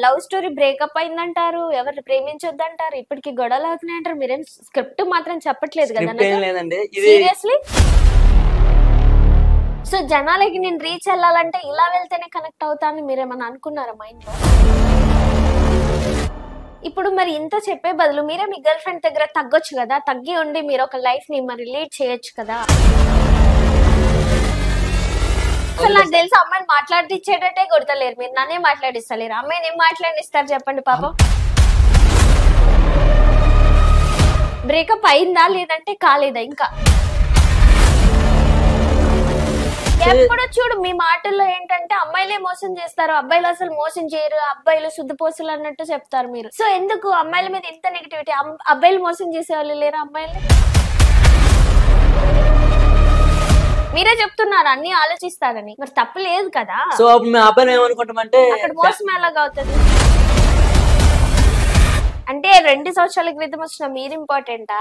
Love story breakup అయిందంటారు, ఎవరు ప్రేమించొద్దంటారు, ఇప్పటికి గొడవలు అవుతున్నాయి అంటారు. మీరేం స్క్రిప్ట్ మాత్రం చెప్పట్లేదు కదా స్క్రిప్ట్ ఏం లేదండి ఇది. సీరియస్లీ. సో జనాలకి నేను రీచ్ వెళ్ళాలంటే ఇలా వెళ్తేనే కనెక్ట్ అవుతాను మీరేమన్నా అనుకున్నారా మైండ్ లో? ఇప్పుడు మరి ఇంత చెప్పే బదులు మీరే మీ గర్ల్ ఫ్రెండ్ దగ్గర తగ్గొచ్చు కదా, తగ్గి ఉండి మీరు ఒక లైఫ్ ని మరి లీడ్ చేయొచ్చు కదా. అసలు నాకు తెలిసి అమ్మాయిని మాట్లాడిచ్చేటట్టే కొడతలేరు, మీరు నన్నే మాట్లాడిస్తలేరు. అమ్మాయిని ఏం మాట్లాడిస్తారు చెప్పండి పాపం. బ్రేకప్ అయిందా లేదంటే కాలేదా ఇంకా? ఎప్పుడు చూడు మీ మాటల్లో ఏంటంటే అమ్మాయిలే మోసం చేస్తారు, అబ్బాయిలు అసలు మోసం చేయరు, అబ్బాయిలు శుద్ధపోసులు అన్నట్టు చెప్తారు మీరు. సో ఎందుకు అమ్మాయిల మీద ఇంత నెగిటివిటీ? అబ్బాయిలు మోసం చేసే వాళ్ళు లేరా అమ్మాయిలు? మీరే చెప్తున్నారు అన్ని ఆలోచిస్తారని, మరి తప్పు లేదు కదా. సో అప్పుడు మేము అబ్బాయిని ఏమనుకుంటామంటే అక్కడ మోసం ఎలాగా అవుతుంది? అంటే 2 సంవత్సరాల క్రితం వచ్చిన మీరు ఇంపార్టెంటా,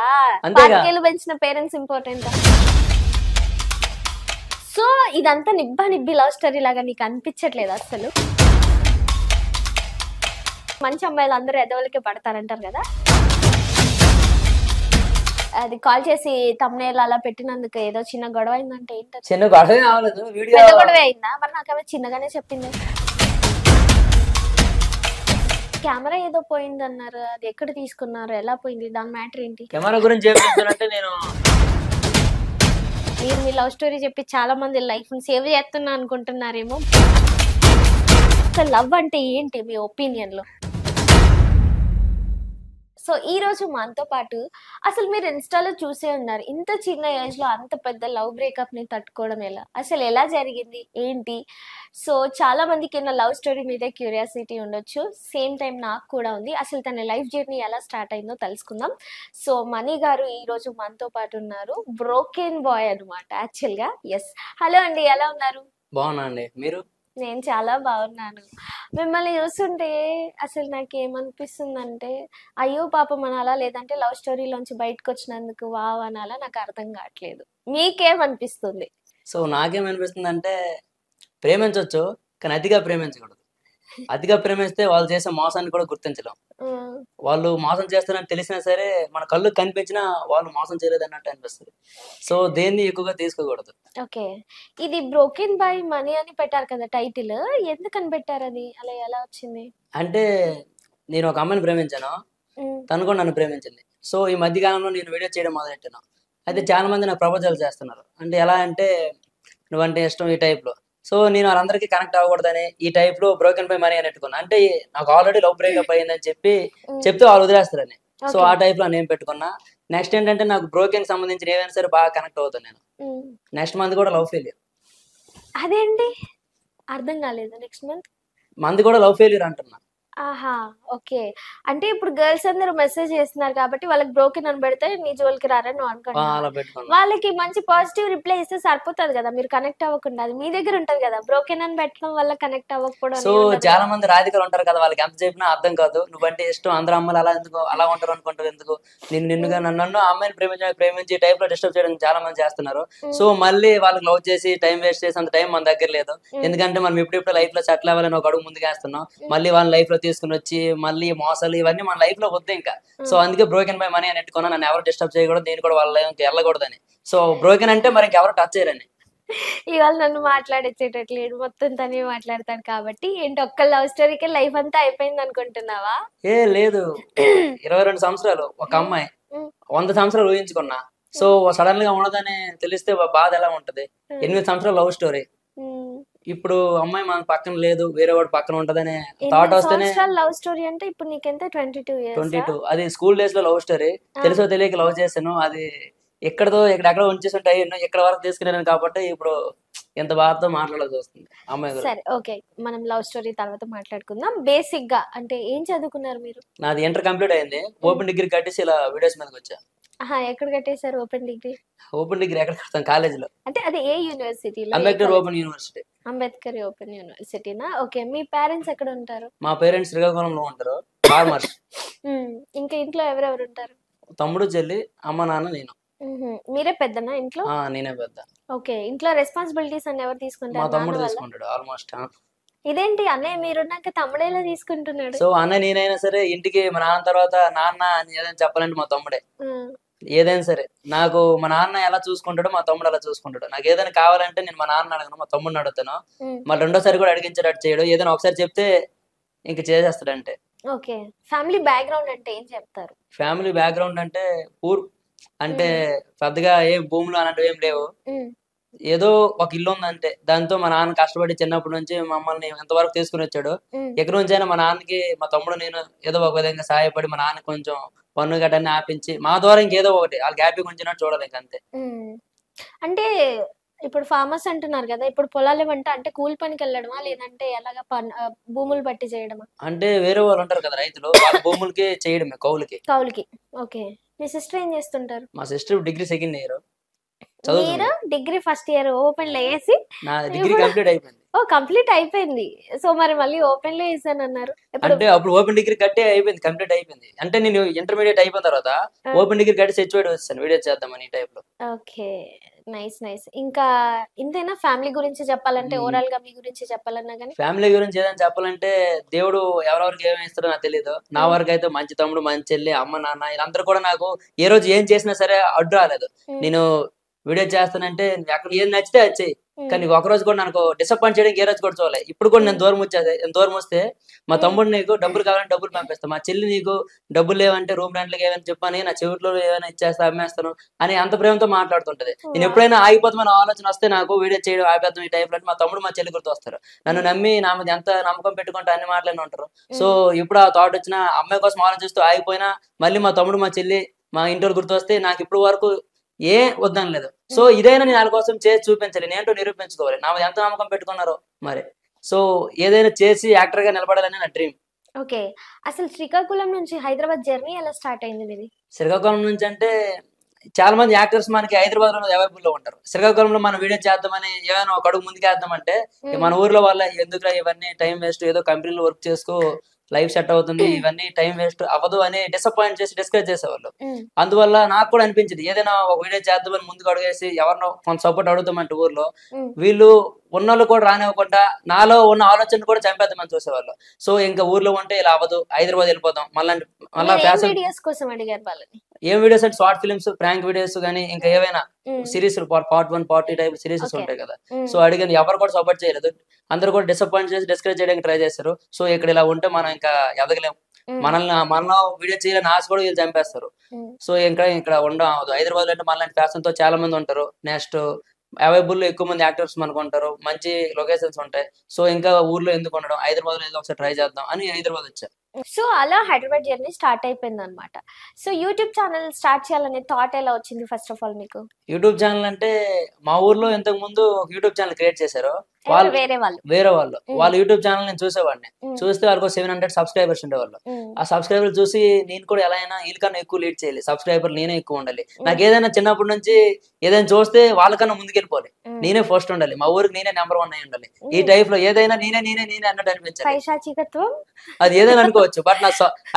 10 ఏళ్ళు పెంచిన పేరెంట్స్ ఇంపార్టెంటా? సో ఇదంతా నిబ్బా నిబ్బి లవ్ స్టోరీ లాగా నీకు అనిపించట్లేదు అసలు? మంచి అమ్మాయిలు అందరూ ఎదవలకే పడతారంటారు కదా. అది కాల్ చేసి తమ్నేల్ అలా పెట్టినందుకు ఏదో చిన్న గొడవ అయిందంటే ఏంటో. చిన్న గొడవ అవ్వలేదు, పెద్ద గొడవ అయిందా? మరి నాకమే చిన్నగానే చెప్పింది. కెమెరా ఏదో పోయింది అన్నారు, అది ఎక్కడ తీసుకున్నారు, ఎలా పోయింది, దాని మ్యాటర్ ఏంటి? కెమెరా గురించి ఏమంటే నేను మీరు మీ లవ్ స్టోరీ చెప్పి చాలా మంది లైఫ్ ని సేవ్ చేస్తున్నా అనుకుంటున్నారేమో. అసలు లవ్ అంటే ఏంటి మీ ఒపీనియన్ లో? సో ఈ రోజు మనతో పాటు, అసలు మీరు ఇన్స్టాలో చూసే ఉన్నారు, ఇంత చిన్న ఏజ్ లో అంత పెద్ద లవ్ బ్రేకప్ ని తట్టుకోవడం ఎలా, అసలు ఎలా జరిగింది ఏంటి? సో చాలా మందికి నా లవ్ స్టోరీ మీద క్యూరియాసిటీ ఉండొచ్చు, సేమ్ టైం నాకు కూడా ఉంది. అసలు తన లైఫ్ జర్నీ ఎలా స్టార్ట్ అయిందో తెలుసుకుందాం. సో మణి గారు ఈ రోజు మనతో పాటు ఉన్నారు, బ్రోకెన్ బాయ్ అనమాట యాక్చువల్ గా. ఎస్, హలో అండి, ఎలా ఉన్నారు? బాగున్నా అండి, మీరు? నేను చాలా బాగున్నాను. మిమ్మల్ని చూస్తుంటే అసలు నాకు ఏమనిపిస్తుంది అంటే, అయ్యో పాపం అనాలా లేదంటే లవ్ స్టోరీలోంచి బయటకు వచ్చినందుకు వావ్ అనాలా, నాకు అర్థం కావట్లేదు. మీకేమనిపిస్తుంది? సో నాకేమనిపిస్తుంది అంటే, ప్రేమించవచ్చు కానీ అతిగా ప్రేమించకూడదు. అతిగా ప్రేమిస్తే వాళ్ళు చేసే మోసాన్ని కూడా గుర్తించలేం. వాళ్ళు మోసం చేస్తారని తెలిసినా సరే మన కళ్ళు కనిపించినా వాళ్ళు మోసం చేయలేదు అన్నట్టు అనిపిస్తుంది. సో దేన్ని ఎక్కువగా తీసుకోకూడదు. ఓకే, ఇది బ్రోకెన్ బై మనీ అని పెట్టారు కదా టైటిల్, ఎందుకని పెట్టారు అది, అలా ఎలా వచ్చింది? అంటే నేను ఒక అమ్మాయిని ప్రేమించాను, తను కూడా నన్ను ప్రేమించింది. సో ఈ మధ్య కాలంలో నేను వీడియో చేయడం మొదలెట్టాను. అయితే చాలా మంది నాకు ప్రపోజల్ చేస్తున్నారు. అంటే ఎలా అంటే, నువ్వంటే ఇష్టం ఈ టైప్ లో. సో నేను వాళ్ళందరికీ కనెక్ట్ అవ్వకూడదని ఈ టైప్ లో బ్రోకెన్ బై మనీ అని పెట్టుకున్నా. అంటే నాకు ఆల్రెడీ లవ్ బ్రేకప్ అయ్యిందని చెప్తే వాళ్ళు వదిలేస్తారని. సో ఆ టైప్ లో నేను పెట్టుకున్నా. నెక్స్ట్ ఏంటంటే, నాకు బ్రోకెన్ సంబంధించిన ఏదైనా సరే బాగా కనెక్ట్ అవుతాను నేను. నెక్స్ట్ మంత్ కూడా లవ్ ఫెయిల్యూర్. అదేంటి అర్థం కాలేదు? నెక్స్ట్ మంత్ కూడా లవ్ ఫెయిల్యూర్ అంటున్నా. ఆహా, ఓకే. అంటే ఇప్పుడు గర్ల్స్ అందరూ మెసేజ్ చేస్తున్నారు కాబట్టి వాళ్ళకి బ్రోకెన్ అని పెడితే నీ జోలికి రారని నువ్వు అనుకుంటున్నావు. వాళ్ళకి మంచి పాజిటివ్ రిప్లై ఇస్తే సరిపోతుంది కదా, మీరు కనెక్ట్ అవ్వకుండా. అది మీ దగ్గర ఉంటది కదా, బ్రోకెన్ అని పెట్టడం వల్ల కనెక్ట్ అవ్వకపోవడం. సో చాలా మంది రాధికలు ఉంటారు కదా, వాళ్ళకి ఎంత చెప్పినా అర్థం కాదు. నువ్వంటే ఇష్టం, అందరూ అమ్మాయిలు అలా ఎందుకు అలా ఉంటారు అనుకుంటారు ఎందుకు? నిన్నుగా నన్ను అమ్మాయిని ప్రేమించి టైప్ లో డిస్టర్బ్ చేయడం చాలా మంది చేస్తున్నారు. సో మళ్ళీ వాళ్ళకి లవ్ చేసి టైం వేస్ట్ చేసి అంత టైం మన దగ్గర లేదు. ఎందుకంటే మనం ఇప్పుడు లైఫ్ లో సెటిల్ అవ్వాలని ఒక అడుగు ముందుకు వేస్తున్నాం. మళ్ళీ వాళ్ళ లైఫ్ లో తీసుకుని వచ్చి మళ్ళీ మోసాలు ఇవన్నీ మన లైఫ్ లో వద్దు ఇంకా. సో అందుకే బ్రోకెన్ బై మనీ అని పెట్టుకున్నా, నన్ను ఎవరు డిస్టర్బ్ చేయకూడదు, నేను కూడా వాళ్ళ లైఫ్ వెళ్ళకూడదని. సో బ్రోకెన్ అంటే మరి ఇంకెవరు టచ్ చేయరని. ఇవాళ నన్ను మాట్లాడేసేటట్లేడు, మొత్తం తనే మాట్లాడతాను కాబట్టి. ఏంటి ఒక్క లవ్ స్టోరీకి లైఫ్ అంతా అయిపోయింది అనుకుంటున్నావా? ఏ లేదు, 22 సంవత్సరాలు ఒక అమ్మాయి, 100 సంవత్సరాలు ఊహించుకున్నా. సో సడన్ గా ఉండదని తెలిస్తే బాధ ఎలా ఉంటది? 8 సంవత్సరాలు లవ్ స్టోరీ, ఇప్పుడు అమ్మాయి మన పక్కన లేదు, వేరే వాడు పక్కన ఉంటదనే థాట్ వస్తేనే. లవ్ స్టోరీ అంటే ఇప్పుడు నీకెంత? 22. అది స్కూల్ డేస్ లో లవ్ స్టోరీ, తెలుసో తెలియక లవ్ చేశాను. అది ఎక్కడెక్కడ ఉంచేస్తుంటాయి, ఎక్కడ వరకు తీసుకున్నాను కాబట్టి ఇప్పుడు ఎంత బాధతో మాట్లాడాల్సి వస్తుంది అమ్మాయి. సరే, ఓకే, మనం లవ్ స్టోరీ తర్వాత మాట్లాడుకుందాం. బేసిక్ గా అంటే ఏం చదువుకున్నారు మీరు? నాది ఇంటర్ కంప్లీట్ అయింది, ఓపెన్ డిగ్రీ కట్టేసి ఇలా వీడియోస్ మీదకి వచ్చా. ఎక్కడ కట్టేశారు ఓపెన్ డిగ్రీ? ఓపెన్ డిగ్రీ ఎక్కడ కడతాం, కాలేజీలో. అంటే అది ఏ యూనివర్సిటీలో? Ambedkar open university. Ambedkar open యూనివర్సిటీనా? ఓకే, మీ పేరెంట్స్ ఎక్కడ ఉంటారు? మా పేరెంట్స్ శ్రీకాకుళంలో ఉంటారు, ఫార్మర్స్. ఇంకా ఇంట్లో ఎవరెవరు ఉంటారు? తమ్ముడు, చెల్లి, అమ్మ, నాన్న, నేను. మీరే పెద్దనా ఇంట్లో? నేనే పెద్ద. ఓకే, ఇంట్లో రెస్పాన్సిబిలిటీస్ అన్ని ఎవరు తీసుకుంటారు? మా తమ్ముడు తీసుకుంటాడు ఆల్మోస్ట్. ఇదేంటి అన్నయ్య మీరున్నాక తమ్ముడేలా తీసుకుంటున్నాడు? సో అన్న నేనైనా సరే ఇంటికి మా నాన్న తర్వాత నాన్న అని ఏదైనా చెప్పాలంటే మా తమ్ముడే. ఉమ్, ఏదైనా సరే నాకు మా నాన్న ఎలా చూసుకుంటాడో మా తమ్ముడు అలా చూసుకుంటాడు. నాకు ఏదైనా కావాలంటే నేను మా నాన్న అడగను, మా తమ్ముడిని అడుగుతాను. ఉమ్. మళ్ళీ రెండోసారి కూడా అడిగించేటట్టు చేయడు. ఏదైనా ఒకసారి చెప్తే ఇంక చేసేస్తాడంటే. ఓకే. ఫ్యామిలీ బ్యాక్గ్రౌండ్ అంటే ఏం చెప్తారు? ఫ్యామిలీ బ్యాక్గ్రౌండ్ అంటే పూర్ అంటే పెద్దగా ఏం భూములు అలాంటివి ఏం లేవు. ఉమ్, ఏదో ఒక ఇల్లు ఉందంటే దాంతో మా నాన్న కష్టపడి చిన్నప్పటి నుంచి మమ్మల్ని ఎంతవరకు తీసుకుని వచ్చాడు. ఉమ్, ఎక్కడి నుంచి అయినా మా నాన్నకి మా తమ్ముడు నేను ఏదో ఒక విధంగా సహాయపడి మా నాన్న కొంచెం పన్ను గట్టని ఆపించి మా ద్వారా ఇంకేదో ఒకటి వాళ్ళకి హ్యాపీగా ఉంచినట్టు చూడాలి ఇంక అంతే. ఉమ్. అంటే ఇప్పుడు ఫార్మర్స్ అంటున్నారు కదా, ఇప్పుడు పొలాలు ఏమంటే అంటే కూలి పనికి వెళ్ళడమా లేదంటే ఎలాగా భూములు బట్టి చేయడమా? అంటే వేరే వాళ్ళు ఉంటారు కదా రైతులు, వాళ్ళ భూములకి చేయడమే కౌలుకి. కౌలుకి. ఓకే. మీ సిస్టర్ ఏం చేస్తుంటారు? మా సిస్టర్ డిగ్రీ సెకండ్ ఇయర్ మీరు చదువుతుంది. డిగ్రీ ఫస్ట్ ఇయర్ ఓపెన్ లో వేసి నా డిగ్రీ ఇప్పుడు కంప్లీట్ అయిపోయింది. కంప్లీట్ అయిపోయింది. సో మరి మళ్ళీ ఓపెన్ లో వేసాను అన్నారు ఇప్పుడు. అంటే అప్పుడు ఓపెన్ డిగ్రీ కట్టే అయిపోయింది, కంప్లీట్ అయిపోయింది. అంటే నేను ఇంటర్మీడియట్ అయిపోయిన తర్వాత ఓపెన్ డిగ్రీ కట్టి సెచ్యువేట్ వచ్చాను వీడియో చేద్దామని ఈ టైప్ లో. ఓకే. Nice nice. ఇంకా ఇంతేనా ఫ్యామిలీ గురించి చెప్పాలంటే? ఓవరాల్ గా మీ గురించి చెప్పాలన్నా కానీ ఫ్యామిలీ గురించి ఏదైనా చెప్పాలంటే దేవుడు ఎవరెవరికి ఏమేమి ఇస్తాడో నాకు తెలియదు. నా వరకు అయితే మంచి తమ్ముడు, మంచి చెల్లి, అమ్మ, నాన్న వీళ్ళందరూ కూడా నాకు ఏ రోజు ఏం చేసినా సరే అడ్డు రాలేదు. నేను వీడియో చేస్తానంటే అక్కడ ఏం నచ్చితే అది చెయ్యి, కానీ ఒక రోజు కూడా నాకు డిసప్పాయింట్ చేయడానికి ఏ రోజు కూడా చూడలే. ఇప్పుడు కూడా నేను దూరం వస్తే మా తమ్ముడు నీకు డబ్బులు కావాలంటే డబ్బులు పంపిస్తాను, మా చెల్లి నీకు డబ్బులు లేవంటే రూమ్ రెంట్లకి ఏమైనా చెప్పని నా చెవిట్లో ఏమైనా ఇచ్చేస్తా అమ్మేస్తాను అని అంత ప్రేమతో మాట్లాడుతుంటది. నేను ఎప్పుడైనా ఆగిపోతామని ఆలోచన వస్తే నాకు వీడియో చేయడం ఆపేద్దాం ఈ టైప్ లో మా తమ్ముడు మా చెల్లి గుర్తు వస్తారు. నన్ను నమ్మి నా మీద ఎంత నమ్మకం పెట్టుకుంటే అన్ని మాటలనే ఉంటారు. సో ఇప్పుడు ఆ థాట్ వచ్చిన అమ్మాయి కోసం ఆలోచిస్తూ ఆగిపోయినా మళ్ళీ మా తమ్ముడు మా చెల్లి మా ఇంటి గుర్తు వస్తే నాకు ఇప్పుడు వరకు ఏ వద్దని లేదు. సో ఇదైనా నేను వాళ్ళ కోసం చేసి చూపించాలి, నేంటో నిరూపించుకోవాలి. నా ఎంత నమ్మకం పెట్టుకున్నారో మరి. సో ఏదైనా చేసి యాక్టర్ గా నిలబడాలని నా డ్రీమ్. ఓకే. అసలు శ్రీకాకుళం నుంచి హైదరాబాద్ జర్నీ ఎలా స్టార్ట్ అయింది మీది? శ్రీకాకుళం నుంచి అంటే చాలా మంది యాక్టర్స్ మనకి హైదరాబాద్ లో అవైలబుల్ లో ఉంటారు. శ్రీకాకుళంలో మనం వీడియో చేద్దామని ఏమైనా ఒక అడుగు ముందుకు వేద్దామంటే మన ఊర్లో వాళ్ళ ఎందుకు ఇవన్నీ టైం వేస్ట్, ఏదో కంపెనీలో వర్క్ చేసుకో లైఫ్ సెట్ అవుతుంది, ఇవన్నీ టైం వేస్ట్ అవ్వదు అని డిసప్పాయింట్ చేసి డిస్కరేజ్ చేసేవాళ్ళు. అందువల్ల నాకు కూడా అనిపించింది ఏదైనా ఒక వీడియో చేద్దామని ముందుకు అడుగేసి ఎవరినో కొంత సపోర్ట్ అడుగుతామంటే ఊర్లో వీళ్ళు ఉన్నోళ్ళు కూడా రానివ్వకుండా నాలో ఉన్న ఆలోచన కూడా చంపేద్దామని చూసేవాళ్ళు. సో ఇంకా ఊర్లో ఉంటే ఇలా అవ్వదు, హైదరాబాద్ వెళ్ళిపోతాం. మళ్ళీ ఫ్యాషన్ వీడియోస్ కోసం అడిగారు వాళ్ళని. ఏం వీడియోస్ అంటే షార్ట్ ఫిల్మ్స్, ప్రాంక్ వీడియోస్ కానీ ఇంకా ఏవైనా series part 1 part 2 type series ఉంటాయి కదా. సో అడిగాను, ఎవరు కూడా సపోర్ట్ చేయలేదు. అందరూ కూడా డిసప్పాయింట్ చేసి డిస్కరేజ్ చేయడానికి ట్రై చేస్తారు. సో ఇక్కడ ఇలా ఉంటే మనం ఇంకా ఎదగలేము, మనలో వీడియో చేయాలని ఆశ కూడా వీళ్ళు చంపేస్తారు. సో ఇంకా ఇక్కడ ఉండడం అవదు. హైదరాబాద్ లో అంటే మన ఫ్యాషన్ తో చాలా మంది ఉంటారు. నెక్స్ట్ అవైలబుల్ లో ఎక్కువ మంది యాక్టర్స్ మనకు ఉంటారు, మంచి లొకేషన్స్ ఉంటాయి. సో ఇంకా ఊర్లో ఎందుకు ఉండడం, హైదరాబాద్ లో ఏదో ఒకసారి ట్రై చేద్దాం అని హైదరాబాద్ వచ్చా. సో అలా హైదరాబాద్ జర్నీ స్టార్ట్ అయిపోయింది అనమాట. సో యూట్యూబ్ ఛానల్ స్టార్ట్ చేయాలనే థాట్ ఎలా వచ్చింది ఫస్ట్ ఆఫ్ ఆల్ మీకు? యూట్యూబ్ ఛానల్ అంటే మా ఊర్లో ఇంతకు ముందు యూట్యూబ్ ఛానల్ క్రియేట్ చేశారు వేరే వాళ్ళు. వాళ్ళ యూట్యూబ్ ఛానల్ నేను చూసేవాడిని. చూస్తే వాళ్ళకు 700 సబ్స్క్రైబర్స్ ఉండేవాళ్ళు. ఆ సబ్స్క్రైబర్ చూసి నేను కూడా ఎలా అయినా వీళ్ళకన్నా ఎక్కువ లీడ్ చేయాలి, సబ్స్క్రైబర్ నేనే ఎక్కువ ఉండాలి. నాకు ఏదైనా చిన్నప్పటి నుంచి ఏదైనా చూస్తే వాళ్ళకన్నా ముందుకెళ్ళిపోవాలి, నేనే ఫస్ట్ ఉండాలి, మా ఊరికి నేనే నెంబర్ 1 అయి ఉండాలి. ఈ టైప్ లో ఏదైనా నేనే అన్నట్టు అనిపించాలి. అది ఏదైనా అనుకోవచ్చు, బట్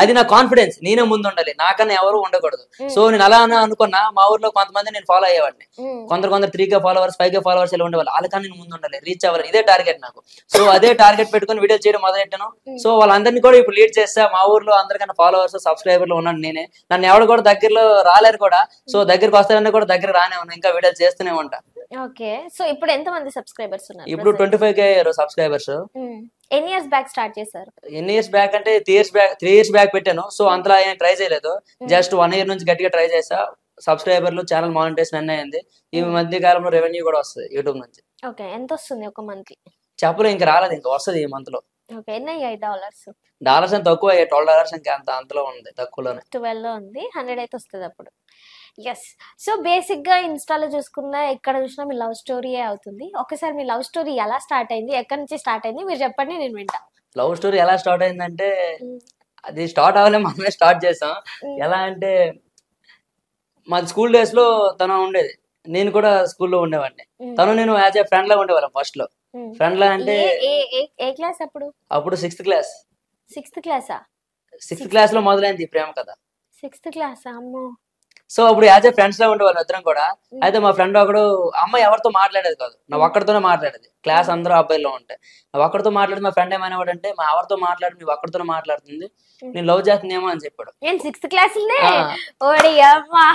అది నా కాన్ఫిడెన్స్, నేనే ముందు ఉండాలి, నాకన్నా ఎవరు ఉండకూడదు. సో నేను అలా అనుకున్నా. మా ఊర్లో కొంతమంది నేను ఫాలో అయ్యేవాడిని, కొందరు 3K ఫాలోవర్స్ 5K ఫాలోవర్స్ ఇలా ఉండేవాళ్ళు. వాళ్ళకన్నా నేను ముందు ఉండాలి, రీచ్ అవ్వాలి, ఇదే టార్గెట్ నాకు. సో అదే టార్గెట్ పెట్టుకుని వీడియో చేయడం మొదలెట్టాను. సో వాళ్ళందరినీ కూడా ఇప్పుడు లీడ్ చేస్తా. మా ఊర్లో అందరికన్నా ఫాలోవర్స్ సబ్స్క్రైబర్లు ఉన్నాను నేనే. నన్ను ఎవరు కూడా దగ్గరలో రాలేరు కూడా. సో దగ్గరకు వస్తారని కూడా దగ్గర రానే ఉన్నా, ఇంకా వీడియో చేస్తూనే ఉంటా. ఓకే. సో ఇప్పుడు ఎంత మంది సబ్స్క్రైబర్స్ ఉన్నారు? ఇప్పుడు 25K సబ్స్క్రైబర్స్. ఎన్ని ఇయర్స్ బ్యాక్ స్టార్ట్ చేశారు? ఎన్ని ఇయర్స్ బ్యాక్ అంటే 3 ఇయర్స్ బ్యాక్ పెట్టాను. సో అంతలా ఏం ట్రై చేయలేదు, జస్ట్ 1 ఇయర్ నుంచి గట్టిగా ట్రై చేసా. సబ్స్క్రైబర్లు, ఛానల్ మానిటైజేషన్ అన్నీ అయింది. ఈ మధ్య కాలంలో రెవెన్యూ కూడా వస్తుంది యూట్యూబ్ నుంచి. ఓకే. ఎంత వస్తుంది ఒక మంత్? చెప్పలే, ఇంకా రాలేదు, ఇంకా వస్తుంది ఈ మంత్ లో. ఓకే. ఎన్ని అయ్యాయి డాలర్స్? డాలర్స్ అని తక్కువ అయ్యాయి, $12 ఇంకా అంతలో ఉంది, తక్కువలోనే 12 లో ఉంది. 100 అయితే వస్తుంది అప్పుడు. ఎస్. సో బేసిక్ గా ఇన్స్టాలో చూసుకున్నా ఎక్కడ చూసినా మీ లవ్ స్టోరీయే అవుతుంది. ఒకసారి మీ లవ్ స్టోరీ ఎలా స్టార్ట్ అయింది, ఎక్కడి నుంచి స్టార్ట్ అయింది మీరు చెప్పండి, నేను వింటా. లవ్ స్టోరీ ఎలా స్టార్ట్ అయిందంటే అది స్టార్ట్ అవ్వలే, మనమే స్టార్ట్ చేసాం. ఎలా అంటే మా స్కూల్ డేస్ లో తను ఉండేది, నేను కూడా స్కూల్లో ఉండేవాడిని. తను నేను యాజ్ ఏ ఫ్రెండ్ లా ఉండేవాళ్ళం. ఫస్ట్ లో ఫ్రెండ్ లా అంటే ఏ క్లాస్ అప్పుడు? అప్పుడు 6th క్లాస్. 6th క్లాసా? 6th క్లాస్ లో మొదలైంది ప్రేమ కథ. 6th class? అమ్మో. సో అప్పుడు యాజ్ ఏ ఫ్రెండ్స్ లా ఉండేవాళ్ళు ఇద్దరం కూడా. అయితే మా ఫ్రెండ్ ఒకడు అమ్మాయి ఎవరితో మాట్లాడేది కాదు, నా ఒక్కడితోనే మాట్లాడేది. క్లాస్ అందరూ అబ్బాయిలో ఉంటే నా ఒక్కడితో మాట్లాడి మా ఫ్రెండ్ ఏమైనా అంటే మా ఎవరితో మాట్లాడి నువ్వు ఒక్కడితోనే మాట్లాడుతుంది, నేను లవ్ చేస్తుందేమో అని చెప్పాడు. నేను 6th క్లాసులనే ఆ, ఓడి అమ్మా.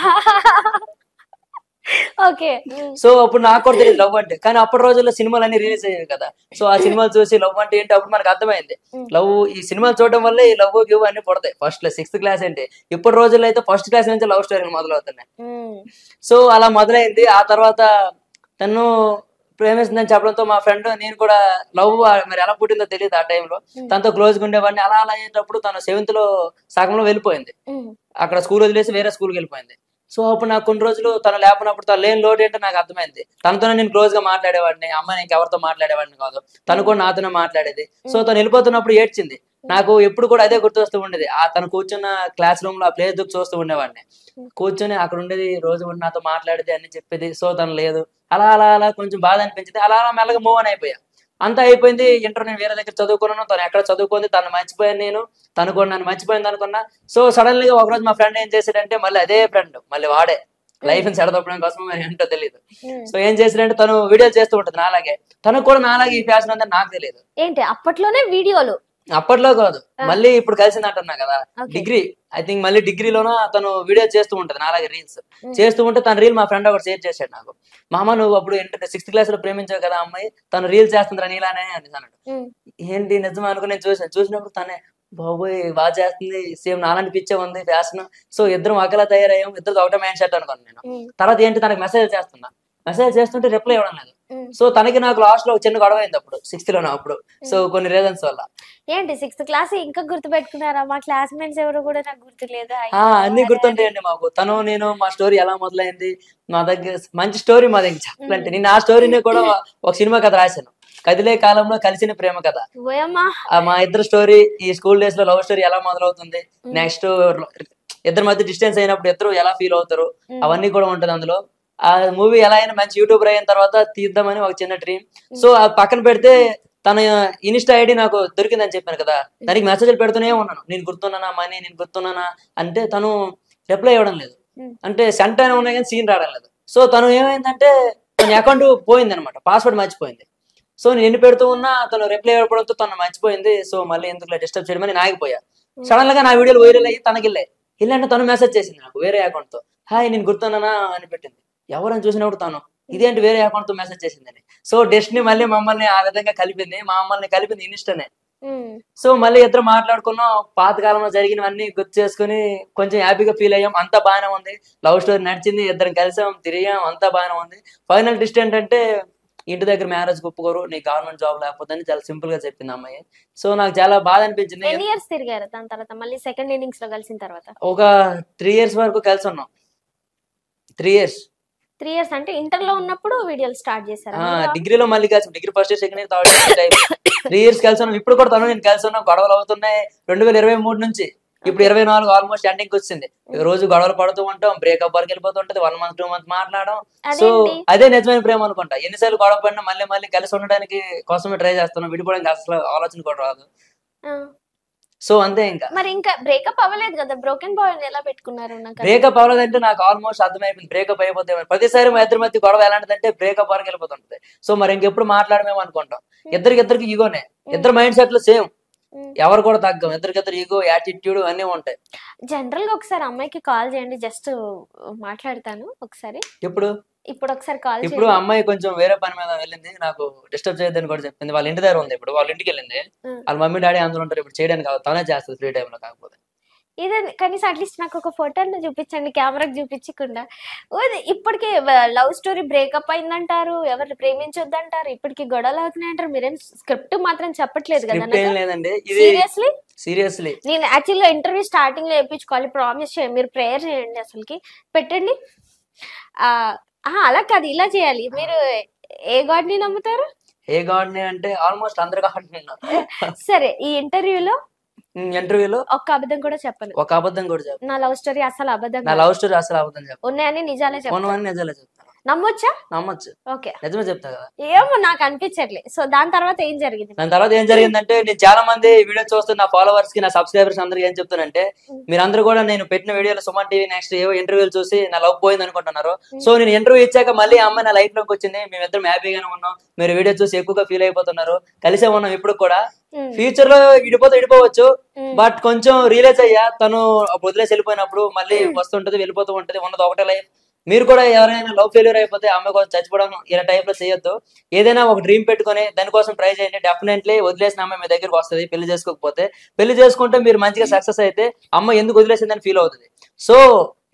ఓకే. సో అప్పుడు నాకు కూడా తెలియదు లవ్ అంటే. కానీ అప్పటి రోజుల్లో సినిమాలు అన్ని రిలీజ్ అయ్యాయి కదా, సో ఆ సినిమాలు చూసి లవ్ అంటే ఏంటి అప్పుడు మనకు అర్థమైంది. లవ్ ఈ సినిమాలు చూడడం వల్ల ఈ లవ్ గివ్ అన్ని పడతాయి. ఫస్ట్ 6th క్లాస్ అంటే ఇప్పటి రోజుల్లో అయితే ఫస్ట్ క్లాస్ నుంచి లవ్ స్టోరీలు మొదలవుతున్నాయి. సో అలా మొదలైంది. ఆ తర్వాత తను ప్రేమిస్తుందని చెప్పడంతో మా ఫ్రెండ్ నేను కూడా లవ్ మరి ఎలా పుట్టిందో తెలియదు. ఆ టైంలో తనతో క్లోజ్ గా ఉండేవాడిని. అలా అలా అయ్యేటప్పుడు తను 7th లో సగంలో వెళ్ళిపోయింది. అక్కడ స్కూల్ వదిలేసి వేరే స్కూల్కి వెళ్ళిపోయింది. సో అప్పుడు నాకు కొన్ని రోజులు తను లేకపోయినప్పుడు తను లేని లోటు ఏంటో నాకు అర్థమైంది. తనతోనే నేను క్లోజ్ గా మాట్లాడేవాడిని, అమ్మాయి ఇంకెవరితో మాట్లాడేవాడిని కాదు, తను కూడా నాతోనే మాట్లాడేది. సో తను వెళ్ళిపోతున్నప్పుడు ఏడ్చింది. నాకు ఎప్పుడు కూడా అదే గుర్తొస్తూ ఉండేది. ఆ తను కూర్చున్న క్లాస్ రూమ్ లో ఆ ప్లేస్ దుక్కు చూస్తూ ఉండేవాడిని. కూర్చొని అక్కడ ఉండేది, రోజు ఉండి నాతో మాట్లాడేది, అన్ని చెప్పేది. సో తను లేదు. అలా అలా అలా కొంచెం బాధ అనిపించింది. అలా అలా మెల్లగా మూవ్ అని అయిపోయా. అంతా అయిపోయింది. ఇంటర్ నేను వేరే దగ్గర చదువుకున్నాను, తను ఎక్కడ చదువుకుంది, తను మర్చిపోయాను నేను, తను కూడా నన్ను మర్చిపోయింది అనుకున్నా. సో సడన్ గా ఒకరోజు మా ఫ్రెండ్ ఏం చేశాడంటే, మళ్ళీ అదే ఫ్రెండ్ మళ్ళీ వాడే లైఫ్ ని సెడదొప్పడం కోసం మరి ఏంటో తెలియదు. సో ఏం చేశాడంటే తను వీడియోలు చేస్తూ ఉంటుంది నాలాగే. తనకు కూడా నాలాగే ఈ ఫ్యాషన్ ఉందని నాకు తెలియదు. ఏంటి అప్పట్లోనే వీడియోలు? అప్పట్లో కాదు, మళ్ళీ ఇప్పుడు కలిసింది అంటున్నా కదా, డిగ్రీ ఐ థింక్ మళ్ళీ డిగ్రీలోనో తను వీడియో చేస్తూ ఉంటది నాలాగే రీల్స్ చేస్తూ ఉంటే, తన రీల్ మా ఫ్రెండ్ ఒకటి షేర్ చేశాడు నాకు. మామ నువ్వు అప్పుడు 6th క్లాస్ లో ప్రేమించావు కదా అమ్మాయి, తను రీల్ చేస్తుందిరా నీలానే అని అన్నాడు. ఏంటి నిజమా అనుకుని నేను చూసినప్పుడు తనే బాబోయ్ బాగా చేస్తుంది, సేమ్ నాలాంటి పిచ్చే ఉంది ఫ్యాషన్. సో ఇద్దరం ఒకలా తయారయ్యాం, ఇద్దరు ఒకటే మైండ్ సెట్ అనుకున్నాను నేను. తర్వాత ఏంటి తనకి మెసేజ్ చేస్తుంటే రిప్లై ఇవ్వడం లేదు. సో తనకి నాకు లాస్ట్ లో చిన్న గొడవ అయింది అప్పుడు 6th లోనే. అప్పుడు సో కొన్ని రీజన్స్ వల్ల. ఏంటి 6th క్లాస్ ఇంకా గుర్తు పెట్టుకున్నారా? మా క్లాస్మేట్స్ ఎవరు కూడా నాకు గుర్తులేదు. అన్ని గుర్తుంటాయండి మాకు. తను నేను మా స్టోరీ ఎలా మొదలైంది, మా దగ్గర మంచి స్టోరీ మా దగ్గర చెప్పాలంటే. నేను ఆ స్టోరీని కూడా ఒక సినిమా కథ రాశాను, కదిలే కాలంలో కలిసిన ప్రేమ కథ. మా ఇద్దరు స్టోరీ, ఈ స్కూల్ డేస్ లో లవ్ స్టోరీ ఎలా మొదలవుతుంది, నెక్స్ట్ ఇద్దరి మధ్య డిస్టెన్స్ అయినప్పుడు ఇద్దరు ఎలా ఫీల్ అవుతారు, అవన్నీ కూడా ఉంటది అందులో. ఆ మూవీ ఎలా అయినా మంచి యూట్యూబర్ అయిన తర్వాత తీద్దామని ఒక చిన్న డ్రీమ్. సో ఆ పక్కన పెడితే తన ఇన్స్టా ఐడి నాకు దొరికిందని చెప్పాను కదా, దానికి మెసేజ్లు పెడుతూనే ఉన్నాను, నేను గుర్తున్నానా మనీ, నేను గుర్తున్నానా అంటే తను రిప్లై ఇవ్వడం లేదు. అంటే సెంట్ అయినా ఉన్నాయి కానీ సీన్ రావడం లేదు. సో తను ఏమైందంటే తన అకౌంట్ పోయింది అనమాట, పాస్వర్డ్ మర్చిపోయింది. సో నేను ఎన్ని పెడుతూ ఉన్నా తను రిప్లై ఇవ్వడంతో తను మర్చిపోయింది. సో మళ్ళీ ఎందుకు డిస్టర్బ్ చేయడం అని ఆగిపోయా. సడన్ గా నా వీడియోలు వైరల్ అయ్యి తనకి వెళ్ళంటే తను మెసేజ్ చేసింది నాకు వేరే అకౌంట్ తో, హాయ్ నేను గుర్తున్నానా అని పెట్టింది. ఎవరని చూసినప్పుడు తను ఇదేంటి వేరే అకౌంట్ తో మెసేజ్ చేసిందని. సో డెస్టినీ మళ్ళీ మమ్మల్ని ఆ విధంగా కలిపింది, మమ్మల్ని కలిపింది ఇన్స్టానే. సో మళ్ళీ ఇద్దరు మాట్లాడుకున్నాం, పాత కాలంలో జరిగినవన్నీ గుర్తు చేసుకుని కొంచెం హ్యాపీగా ఫీల్ అయ్యాం. అంతా బాగానే ఉంది, లవ్ స్టోరీ నడిచింది, ఇద్దరం కలిసాం, తిరిగాం, అంతా బాగానే ఉంది. ఫైనల్ ట్విస్ట్ ఏంటంటే ఇంటి దగ్గర మ్యారేజ్ ఒప్పుకోరు, నీ గవర్నమెంట్ జాబ్ లేకపోతే అని చాలా సింపుల్ గా చెప్పింది అమ్మాయి. సో నాకు చాలా బాధ అనిపించింది. ఎన్ని ఇయర్స్ తిరిగారు దాని తర్వాత? మళ్ళీ సెకండ్ ఇన్నింగ్స్ లో కలిసిన తర్వాత ఒక 3 years వరకు కలిసి ఉన్నాం. 3 years అంటే ఇంటర్ లో ఉన్నప్పుడు వీడియోలు స్టార్ట్ చేశారు. డిగ్రీలో మళ్ళీ కలిసి, degree first year second year third year 3 years కలిసి ఉన్నాం. ఇప్పుడు కూడా తను నేను కలిసి ఉన్నాం. గొడవలు అవుతున్నాయి 2023 నుంచి, ఇప్పుడు 24 ఆల్మోస్ట్ ఎండింగ్ వచ్చింది. రోజు గొడవలు పడుతూ ఉంటాం, బ్రేకప్ వరకు వెళ్ళిపోతుంటది, 1 month 2 month మాట్లాడడం. సో అదే నిజమైన ప్రేమ అనుకుంటా. ఎన్నిసార్లు గొడవ పడినా మళ్ళీ మళ్ళీ కలిసి ఉండడానికి కోసమే ట్రై చేస్తున్నాం, విడిపోవడానికి అసలు ఆలోచన కూడా రాదు. సో అంతే. ఇంకా బ్రేకప్ అవ్వలేదు కదా, బ్రోకెన్ బాయ్ ఎలా పెట్టుకున్నారు? బ్రేకప్ అవ్వలేదంటే నాకు ఆల్మోస్ట్ అర్థమైపోయింది బ్రేకప్ అయిపోతే. ప్రతిసారి మా ఇద్దరి మధ్య గొడవ ఎలాంటిదంటే బ్రేకప్ వరకు వెళ్ళిపోతుంటది. సో మరి ఇంకెప్పుడు మాట్లాడమేమో అనుకుంటాం. ఇద్దరికి ఈగోనే, ఇద్దరు మైండ్ సెట్లు సేమ్, ఎవరు కూడా తగ్గం. ఇద్దరికిద్దరు ఈగో, యాటిట్యూడ్ అన్నీ ఉంటాయి. జనరల్ గా ఒకసారి అమ్మాయికి కాల్ చేయండి, జస్ట్ మాట్లాడతాను ఒకసారి. ఇప్పుడు ఒకసారి కాల్. ఇప్పుడు అమ్మాయి కొంచెం వేరే పని మీద వెళ్ళింది, నాకు డిస్టర్బ్ చేయొద్దని కూడా చెప్పింది. వాళ్ళ ఇంటి దగ్గర ఉంది, ఇప్పుడు వాళ్ళ ఇంటికి వెళ్ళింది. వాళ్ళ మమ్మీ డాడీ అందరూ ఉంటారు, ఇప్పుడు చేయడానికి కాదు, తనే చేస్తుంది ఫ్రీ టైమ్ లో. కాకపోతే ఇదే కనీసం అట్లీస్ట్ నాకు ఒక ఫోటోని చూపించండి, కెమెరాకి చూపించకుండా. ఇప్పటికి లవ్ స్టోరీ బ్రేకప్ అయిందంటారు, ఎవరు ప్రేమించొద్దంటారు, ఇప్పటికి గొడవలు అవుతున్నాయంటారు. మీరేం స్క్రిప్ట్ మాత్రం చెప్పట్లేదు కదా? సీరియస్లీ నేను యాక్చువల్గా ఇంటర్వ్యూ స్టార్టింగ్ లో వేయించుకోవాలి, ప్రామిస్ చేయండి, మీరు ప్రేయర్ చేయండి, అసలుకి పెట్టండి. అలా కాదు, ఇలా చేయాలి. మీరు ఏ గాడ్ ని నమ్ముతారు? ఏ గాడ్ ని అంటే ఆల్మోస్ట్ అందరు గాడ్. సరే, ఈ ఇంటర్వ్యూలో ఒక్క అబద్ధం కూడా చెప్పను. నా లవ్ స్టోరీ అసలు అబద్ధం, ఉన్నాయని నిజాలే చెప్తాను. నమ్మొచ్చా? నమ్మొచ్చు, ఓకే, నిజమే చెప్తా కదా. ఏమో నాకు అనిపించట్లేదు. సో దాని తర్వాత ఏం జరిగింది? దాని తర్వాత ఏం జరిగిందంటే, నేను చాలా మంది వీడియో చూస్తున్న నా ఫాలోవర్స్ కి, నా సబ్స్క్రైబర్స్ అందరికి ఏం చెప్తానంటే, మీరందరూ కూడా నేను పెట్టిన వీడియోలో సుమన్ టీవీ నెక్స్ట్ ఏవో ఇంటర్వ్యూలు చూసి నా లవ్ పోయింది అనుకుంటున్నారు. సో నేను ఇంటర్వ్యూ ఇచ్చాక మళ్ళీ ఆ అమ్మాయి నా లైఫ్ లోకి వచ్చింది, మేమిద్దరం హ్యాపీగానే ఉన్నాం, మీరు వీడియో చూసి ఎక్కువగా ఫీల్ అయిపోతున్నారు, కలిసే ఉన్నాం ఇప్పుడు కూడా. ఫ్యూచర్ లో విడిపోవచ్చు, బట్ కొంచెం రియలైజ్ అయ్యా, తను వదిలేసి వెళ్ళిపోయినప్పుడు మళ్ళీ వస్తుంటది వెళ్ళిపోతూ ఉంటది, ఉన్నది ఒకటే లైఫ్. మీరు కూడా ఎవరైనా లవ్ ఫెయిల్యూర్ అయిపోతే అమ్మాయి కోసం చచ్చిపోవడం ఇలా టైప్ లో చేయొద్దు. ఏదైనా ఒక డ్రీమ్ పెట్టుకొని దానికోసం ట్రై చేయండి. డెఫినెట్లీ వదిలేసిన అమ్మాయి మీ దగ్గరకు వస్తుంది. పెళ్లి చేసుకోకపోతే, పెళ్లి చేసుకుంటే మీరు మంచిగా సక్సెస్ అయితే అమ్మాయి ఎందుకు వదిలేసిందని ఫీల్ అవుతుంది. సో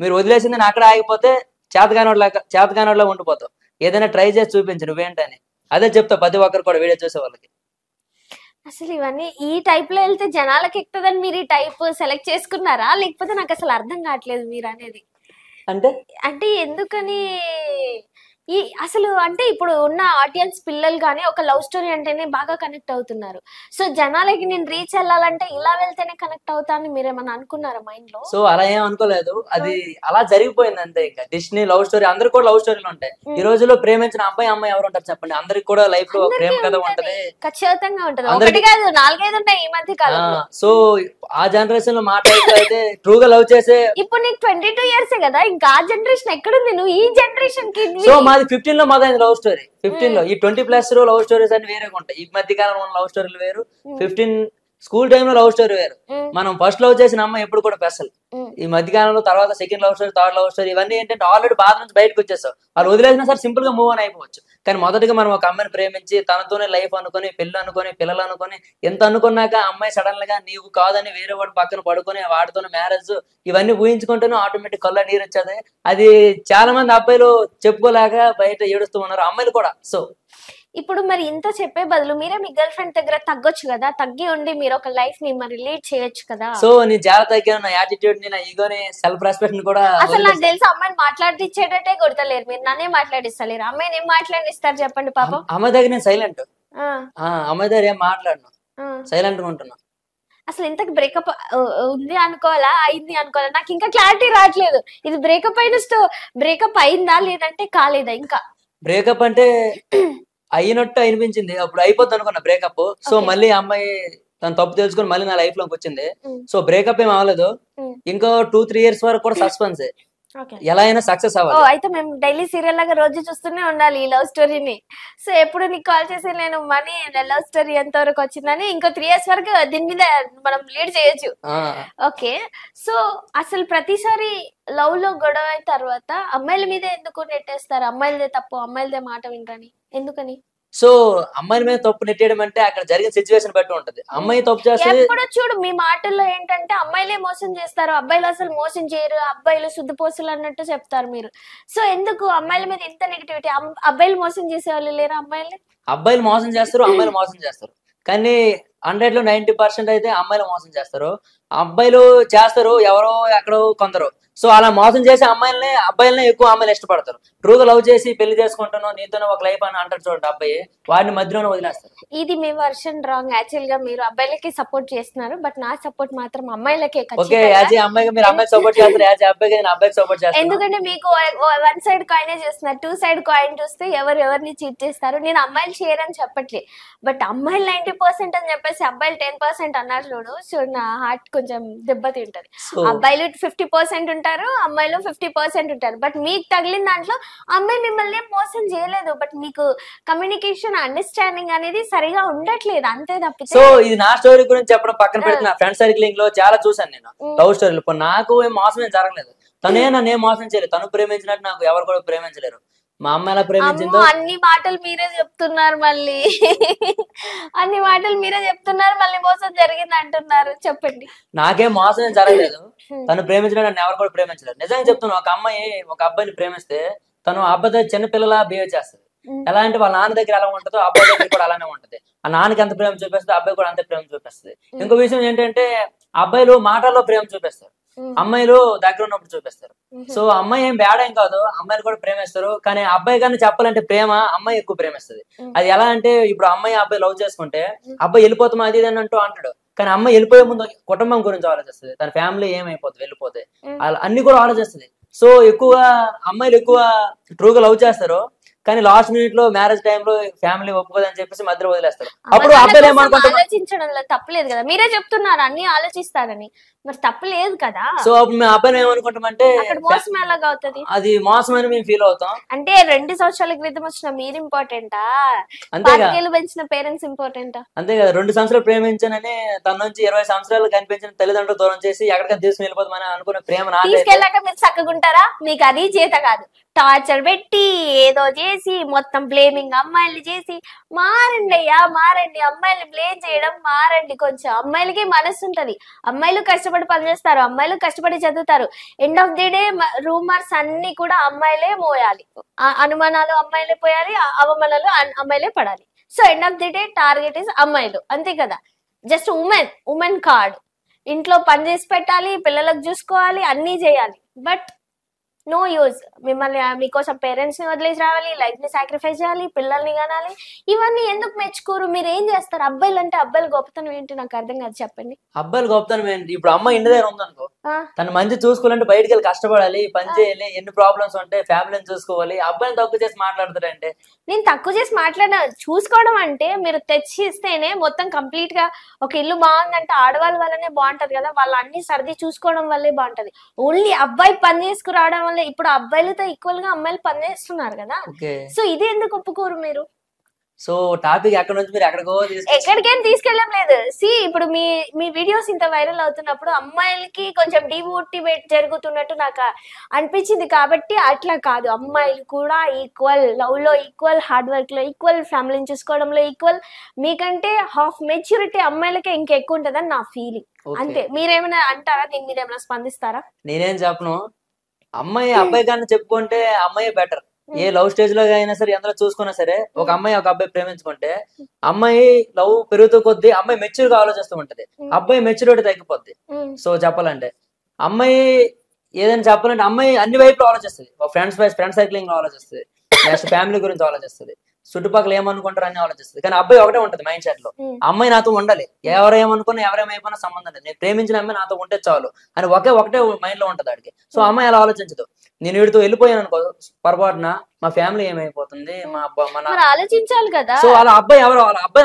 మీరు వదిలేసిందని అక్కడ ఆగిపోతే చేతకానోడ్లా ఉండిపోతావు. ఏదైనా ట్రై చేసి చూపించు నువ్వేంటని. అదే చెప్తా ప్రతి ఒక్కరు కూడా వీడియో చూసే వాళ్ళకి. అసలు ఇవన్నీ ఈ టైప్ లో వెళ్తే జనాలకి ఎక్కుతుందని మీరు ఈ టైప్ సెలెక్ట్ చేసుకున్నారా, లేకపోతే నాకు అసలు అర్థం కావట్లేదు మీరు అనేది. అంటే ఎందుకని ఈ అసలు అంటే ఇప్పుడు ఉన్న ఆడియన్స్ పిల్లలు కానీ ఒక లవ్ స్టోరీ అంటేనే బాగా కనెక్ట్ అవుతున్నారు. సో జనాలకి నేను రీచ్ వెళ్ళాలంటే ఇలా వెళ్తేనే కనెక్ట్ అవుతా అని మీరేమన్నా అనుకున్నారా మైండ్ లో? సో అలా ఏం అనుకోలేదు, అది అలా జరిగిపోయింది అంతే. ఇంకా డిస్నీ లవ్ స్టోరీ, అందరు కూడా లవ్ స్టోరీలు ఉంటాయి. ఈ రోజుల్లో ప్రేమించిన అబ్బాయి అమ్మాయి ఎవరు ఉంటారు చెప్పండి? అందరికి కూడా లైఫ్ లో ప్రేమ కథ ఉంటది, ఖచ్చితంగా ఉంటది. ఒకటి కాదు 4-5 ఉంటాయి ఈ మధ్య కాలంలో. సో ఆ జనరేషన్ లో మాట్లాడితే ట్రూగా లవ్ చేసే, ఇప్పుడు నీకు 22 years కదా, ఇంకా ఆ జనరేషన్ ఎక్కడుంది? నువ్వు ఈ జనరేషన్ కి. సో మాది 15 లో మాది లవ్ స్టోరీ. 15 లో ఈ 20+ లవ్ స్టోరీస్ అన్ని వేరేగా ఉంటాయి. ఈ మధ్య కాలంలో లవ్ స్టోరీలు వేరు, 15 స్కూల్ టైమ్ లో లవ్ స్టోరీ వేరు. మనం ఫస్ట్ లవ్ చేసిన అమ్మాయి ఎప్పుడు కూడా స్పెషల్. ఈ మధ్య కాలంలో తర్వాత second love story, third love story, ఇవన్నీ ఏంటంటే ఆల్రెడీ బాధ నుంచి బయటకు వచ్చేస్తావు, వాళ్ళు వదిలేసినా సరే సింపుల్ గా మూవ్ ఆన్ అయిపోవచ్చు. కానీ మొదటిగా మనం ఒక అమ్మాయిని ప్రేమించి తనతోనే లైఫ్ అనుకుని, పెళ్లి అనుకుని, పిల్లలు అనుకుని, ఎంత అనుకున్నాక అమ్మాయి సడన్ గా నీవు కాదని వేరే వాడు పక్కన పడుకుని వాడితోనే మ్యారేజ్, ఇవన్నీ ఊహించుకుంటేనే ఆటోమేటిక్ కళ్ళ నీరు వచ్చేది. అది చాలా మంది అబ్బాయిలు చెప్పుకోలేక బయట ఏడుస్తూ ఉన్నారు, అమ్మాయిలు కూడా. సో ఇప్పుడు మరి ఇంత చెప్పే బదులు మీరే మీ గర్ల్ ఫ్రెండ్ దగ్గర తగ్గొచ్చు కదా, తగ్గి ఉండి మీరు ఒక లైఫ్ ని మరి లీడ్ చేయొచ్చు కదా. సో నీ జాగ్రత్త, నా యాటిట్యూడ్ ని, నా ఈగోని, సెల్ఫ్ రెస్పెక్ట్ ని కూడా. అసలు నాకు తెలిసి అమ్మాయిని మాట్లాడిచ్చేటట్టే కొడతలేరు మీరు, నన్నే మాట్లాడిస్తలేరు. అమ్మాయిని ఏం మాట్లాడిస్తారు చెప్పండి పాపం. అమ్మాయి దగ్గర నేను సైలెంట్, అమ్మాయి దగ్గర ఏం మాట్లాడను, సైలెంట్ గా ఉంటున్నా. అసలు ఇంతకు బ్రేకప్ ఉంది అనుకోవాలా, అయింది అనుకోవాలా? నాకు ఇంకా క్లారిటీ రావట్లేదు. ఇది బ్రేకప్ అయిందా లేదంటే కాలేదా? ఇంకా బ్రేకప్ అంటే అయినట్టు అనిపించింది, అప్పుడు అయిపోద్ది అనుకున్నా బ్రేకప్. సో మళ్ళీ అమ్మాయి తను తప్పు తెలుసుకుని మళ్ళీ నా లైఫ్ లోకి వచ్చింది. సో బ్రేకప్ ఏం అవ్వలేదు, ఇంకో 2-3 years వరకు కూడా సస్పెన్స్, ఎలా అయినా సక్సెస్ అవ్వాలి. అయితే మేము డైలీ సీరియల్ లాగా రోజు చూస్తూనే ఉండాలి ఈ లవ్ స్టోరీని. సో ఎప్పుడు నీకు కాల్ చేసి నేను మనీ లవ్ స్టోరీ ఎంత వరకు వచ్చిందని, ఇంకో 3 years వరకు దీని మీద మనం లీడ్ చేయొచ్చు. ఓకే, సో అసలు ప్రతిసారి లవ్ లో గొడవ అయిన తర్వాత అమ్మాయిల మీద ఎందుకు నెట్టేస్తారు? అమ్మాయిలదే తప్పు, అమ్మాయిలదే మాట వింటని ఎందుకని? సో అమ్మాయిల మీద తప్పు నెట్టేయడం అంటే అక్కడ జరిగిన సిచ్యువేషన్ బట్టి ఉంటది. అమ్మాయి తప్పు చేస్తే ఎప్పుడు చూడు మీ మాటల్లో ఏంటంటే అమ్మాయిలే మోసం చేస్తారు, అబ్బాయిలు అసలు మోసం చేయరు, అబ్బాయిలు శుద్ధపోసులు అన్నట్టు చెప్తారు మీరు. సో ఎందుకు అమ్మాయిల మీద ఇంత నెగిటివిటీ? అబ్బాయిలు మోసం చేసే వాళ్ళు లేరా? అబ్బాయిలు మోసం చేస్తారు, అమ్మాయిలు మోసం చేస్తారు. కానీ 100 లో 90% అయితే అమ్మాయిలు మోసం చేస్తారు. అబ్బాయిలు చేస్తారు ఎవరో ఎక్కడో కొందరు. సో అలా మోసం చేసి అబ్బాయిలనే ఎక్కువ అమ్మాయిలు ఇష్టపడతారు. ట్రూగా లవ్ చేసి పెళ్లి చేసుకుంటున్నావు, నీతోనే ఒక లైఫ్ అని అంటారు చూడండి అబ్బాయి, వాడిని మధ్యలోనే వదిలేస్తారు. ఇది మీ వర్షన్ రాంగ్. యాక్చువల్ గా మీరు అబ్బాయిలకి సపోర్ట్ చేస్తున్నారు, బట్ నా సపోర్ట్ మాత్రం అమ్మాయిలకే. ఓకే, యాజ్ అమ్మాయిగా మీరు అమ్మాయికి సపోర్ట్ చేస్తారు, యాజ్ అబ్బాయిగా నేను అబ్బాయికి సపోర్ట్ చేస్తాను. ఎందుకంటే మీకు 1 side కాయినే చేస్తున్నారు, 2 side కాయిన్ చూస్తే ఎవరిని చీట్ చేస్తారు. నేను అమ్మాయిలు చేయరని చెప్పట్లే, బట్ అమ్మాయిలు 90% అని చెప్పేసి అబ్బాయిలు 10% అన్నారు చూడు. సో నా హార్ట్ కొంచెం దెబ్బతింటది. అబ్బాయిలు 50% ఉంటారు, అమ్మాయిలు 50% ఉంటారు. బట్ మీకు తగిలిన దాంట్లో అమ్మాయి మిమ్మల్ని మోసం చేయలేదు, బట్ మీకు కమ్యూనికేషన్ అండర్స్టాండింగ్ అనేది సరిగా ఉండట్లేదు, అంతే తప్పితే. సో ఇది నా స్టోరీ గురించి చెప్పడం పక్కన పెడితే, నా ఫ్రెండ్ సర్కిలింగ్ లో చాలా చూసాను నేను లవ్ స్టోరీలు. నాకు ఏం మోసం ఏం జరగలేదు, తనే నన్ను ఏం మోసం చేయలేదు. తను ప్రేమించినట్టు నాకు ఎవరు కూడా ప్రేమించలేరు. మా అమ్మ ఎలా ప్రేమించిందో. అన్ని మాటలు మీరే చెప్తున్నారు, మళ్ళీ అన్ని మాటలు మీరే చెప్తున్నారు, మళ్ళీ మోసం జరిగింది అంటున్నారు. చెప్పండి. నాకేం మోసం ఏం జరగలేదు, తను ప్రేమించిన నన్ను ఎవరు కూడా ప్రేమించలేదు. నిజంగా చెప్తున్నా, ఒక అమ్మాయి ఒక అబ్బాయిని ప్రేమిస్తే తను అబ్బాయి చిన్న పిల్లలా బిహేవ్ చేస్తుంది. ఎలా అంటే వాళ్ళ నాన్న దగ్గర ఎలా ఉంటుందో అబ్బాయి దగ్గర కూడా అలానే ఉంటది. ఆ నాన్నకి ఎంత ప్రేమ చూపిస్తుంది, అబ్బాయి కూడా అంతే ప్రేమ చూపిస్తుంది. ఇంకో విషయం ఏంటంటే, అబ్బాయిలు మాటల్లో ప్రేమ చూపిస్తారు, అమ్మాయిలు దగ్గర ఉన్నప్పుడు చూపిస్తారు. సో అమ్మాయి ఏం బ్యాడ్ ఏం కాదు, అమ్మాయిలు కూడా ప్రేమిస్తారు. కానీ అబ్బాయి కానీ చెప్పాలంటే ప్రేమ అమ్మాయి ఎక్కువ ప్రేమిస్తుంది. అది ఎలా అంటే, ఇప్పుడు అమ్మాయి అబ్బాయి లవ్ చేసుకుంటే అబ్బాయి వెళ్ళిపోతాం అది అని అంటాడు. కానీ అమ్మాయి వెళ్ళిపోయే ముందు కుటుంబం గురించి ఆలోచిస్తుంది, తన ఫ్యామిలీ ఏమైపోతుంది వెళ్ళిపోతే, అన్ని కూడా ఆలోచిస్తుంది. సో ఎక్కువగా అమ్మాయిలు ఎక్కువ ట్రూగా లవ్ చేస్తారు, కానీ లాస్ట్ మినిట్ లో మ్యారేజ్ టైంలో ఫ్యామిలీ ఒప్పుకోదని చెప్పేసి మధ్యలో వదిలేస్తారు. అప్పుడు అబ్బాయిలు ఏమనుకుంటారు, ఆలోచించడంలో తప్పలేదు కదా, మీరే చెప్తున్నారు అన్ని ఆలోచిస్తారని, మరి తప్పలేదు కదా. సో అప్పుడు మేము అబ్బాయిలు ఏమనుకుంటామంటే అక్కడ మోసం ఎలాగా అవుతుంది, అది మోసం అని మేము ఫీల్ అవుతాం. అంటే 2 సంవత్సరాల క్రితం వచ్చిన మీరు ఇంపార్టెంటా, అంతేగా 4 ఏళ్ళు పెంచిన పేరెంట్స్ ఇంపార్టెంటా? అంతే కదా, 2 సంవత్సరాలు ప్రేమించానని తన నుంచి 20 సంవత్సరాలు కనిపించిన తల్లిదండ్రులు దూరం చేసి ఎక్కడికైనా తీసుకుని వెళ్ళిపోతామని అనుకున్న ప్రేమ నాకైతే తీసుకెళ్ళాక మీరు చక్కగుంటారా? మీకు అది చేత కాదు, టార్చర్ పెట్టి ఏదో చేసి మొత్తం బ్లేమింగ్ అమ్మాయిలు చేసి, మారండి అయ్యా మారండి, అమ్మాయిలు బ్లేమ్ చేయడం మారండి. కొంచెం అమ్మాయిలకి మనసు ఉంటది, అమ్మాయిలు కష్టపడి పనిచేస్తారు, అమ్మాయిలు కష్టపడి చదువుతారు. End of the day rumours అన్ని కూడా అమ్మాయిలే మోయాలి, అనుమానాలు అమ్మాయిలే పోయాలి, అవమానాలు అమ్మాయిలే పడాలి. So end of the day target is అమ్మాయిలు, అంతే కదా. జస్ట్ ఉమెన్ కార్డ్, ఇంట్లో పని చేసి పెట్టాలి, పిల్లలకు చూసుకోవాలి, అన్ని చేయాలి. బట్ నో యూజ్, మిమ్మల్ని మీకోసం పేరెంట్స్ ని వదిలేసి రావాలి, లైఫ్ ని సాక్రిఫైస్ చేయాలి, పిల్లల్ని కనాలి, ఇవన్నీ ఎందుకు మెచ్చుకోరు? మీరు ఏం చేస్తారు? అబ్బాయిలు అంటే అబ్బాయిల గొప్పతనం ఏంటి నాకు అర్థం కాదు, చెప్పండి. అబ్బాయిలు గొప్పతనం ఏంటి? ఇప్పుడు అమ్మాయి ఇంటి దగ్గర ఉందనుకో, తను మంచి చూసుకోవాలంటే బయటికి వెళ్ళి కష్టపడాలి, పని చేయాలి, ఎన్ని ప్రాబ్లమ్స్ ఉంటాయి, ఫ్యామిలీని చూసుకోవాలి. అబ్బాయిని తక్కువ చేసి మాట్లాడతారంటే, నేను తక్కువ చేసి చూసుకోవడం అంటే మీరు తెచ్చి ఇస్తేనే మొత్తం కంప్లీట్ గా ఒక ఇల్లు బాగుందంటే ఆడవాళ్ళ వల్లనే బాగుంటది కదా, వాళ్ళు అన్ని సర్ది చూసుకోవడం వల్లే బాగుంటది. ఓన్లీ అబ్బాయి పని చేసుకురావడం వల్ల, ఇప్పుడు అబ్బాయిలతో ఈక్వల్ గా అమ్మాయిలు పని చేస్తున్నారు కదా, సో ఇది ఎందుకు ఒప్పుకోరు మీరు? సో టాపిక్ ఎక్కడ నుంచి మీరు ఎక్కడికైనా తీసుకెళ్ళం లేదు. ఇప్పుడు మీ వీడియోస్ ఇంత వైరల్ అవుతున్నప్పుడు అమ్మాయిలకి కొంచెం డిమోటివేట్ జరుగుతున్నట్టు నాకు అనిపించింది, కాబట్టి అట్లా కాదు, అమ్మాయిలు కూడా ఈక్వల్, లవ్ లో ఈక్వల్, హార్డ్ వర్క్ లో ఈక్వల్, ఫ్యామిలీని చూసుకోవడంలో ఈక్వల్. మీకంటే హాఫ్ మెచ్యూరిటీ అమ్మాయిలకే ఇంకెక్కువ ఉంటదని నా ఫీలింగ్, అంతే. మీరేమైనా అంటారా? దీన్ని మీరేమైనా స్పందిస్తారా? నేనేం చెప్పను, అమ్మాయి అబ్బాయి కానీ చెప్పుకుంటే అమ్మాయి బెటర్. ఏ లవ్ స్టేజ్ లో అయినా సరే, ఎందులో చూసుకున్నా సరే, ఒక అమ్మాయి ఒక అబ్బాయి ప్రేమించుకుంటే అమ్మాయి లవ్ పెరుగుతూ కొద్దీ అమ్మాయి మెచ్యూర్ గా ఆలోచిస్తూ ఉంటది, అబ్బాయి మెచ్యూరిటీ తగ్గిపోద్ది. సో చెప్పాలంటే అమ్మాయి ఏదైనా చెప్పాలంటే అమ్మాయి అన్ని వైపులు ఆలోచిస్తుంది, ఫ్రెండ్ సైక్లింగ్ లో ఆలోచిస్తుంది, నెక్స్ట్ ఫ్యామిలీ గురించి ఆలోచిస్తుంది, చుట్టుపక్కల ఏమనుకుంటారు అని ఆలోచిస్తుంది. కానీ అబ్బాయి ఒకటే ఉంటది మైండ్ సెట్ లో, అమ్మాయి నాతో ఉండాలి, ఎవరేమనుకున్నా ఎవరేమైపోయినా సంబంధం లేదు, నేను ప్రేమించిన అమ్మాయి నాతో ఉంటే చాలు అని ఒకటే మైండ్ లో ఉంటది ఆడికి. సో అమ్మాయి అలా ఆలోచించదు. నేను వీడితో వెళ్ళిపోయాను అనుకో పొరపాటున, మా ఫ్యామిలీ ఏమైపోతుంది, ఆలోచించాలి కదా. సో అలా అబ్బాయి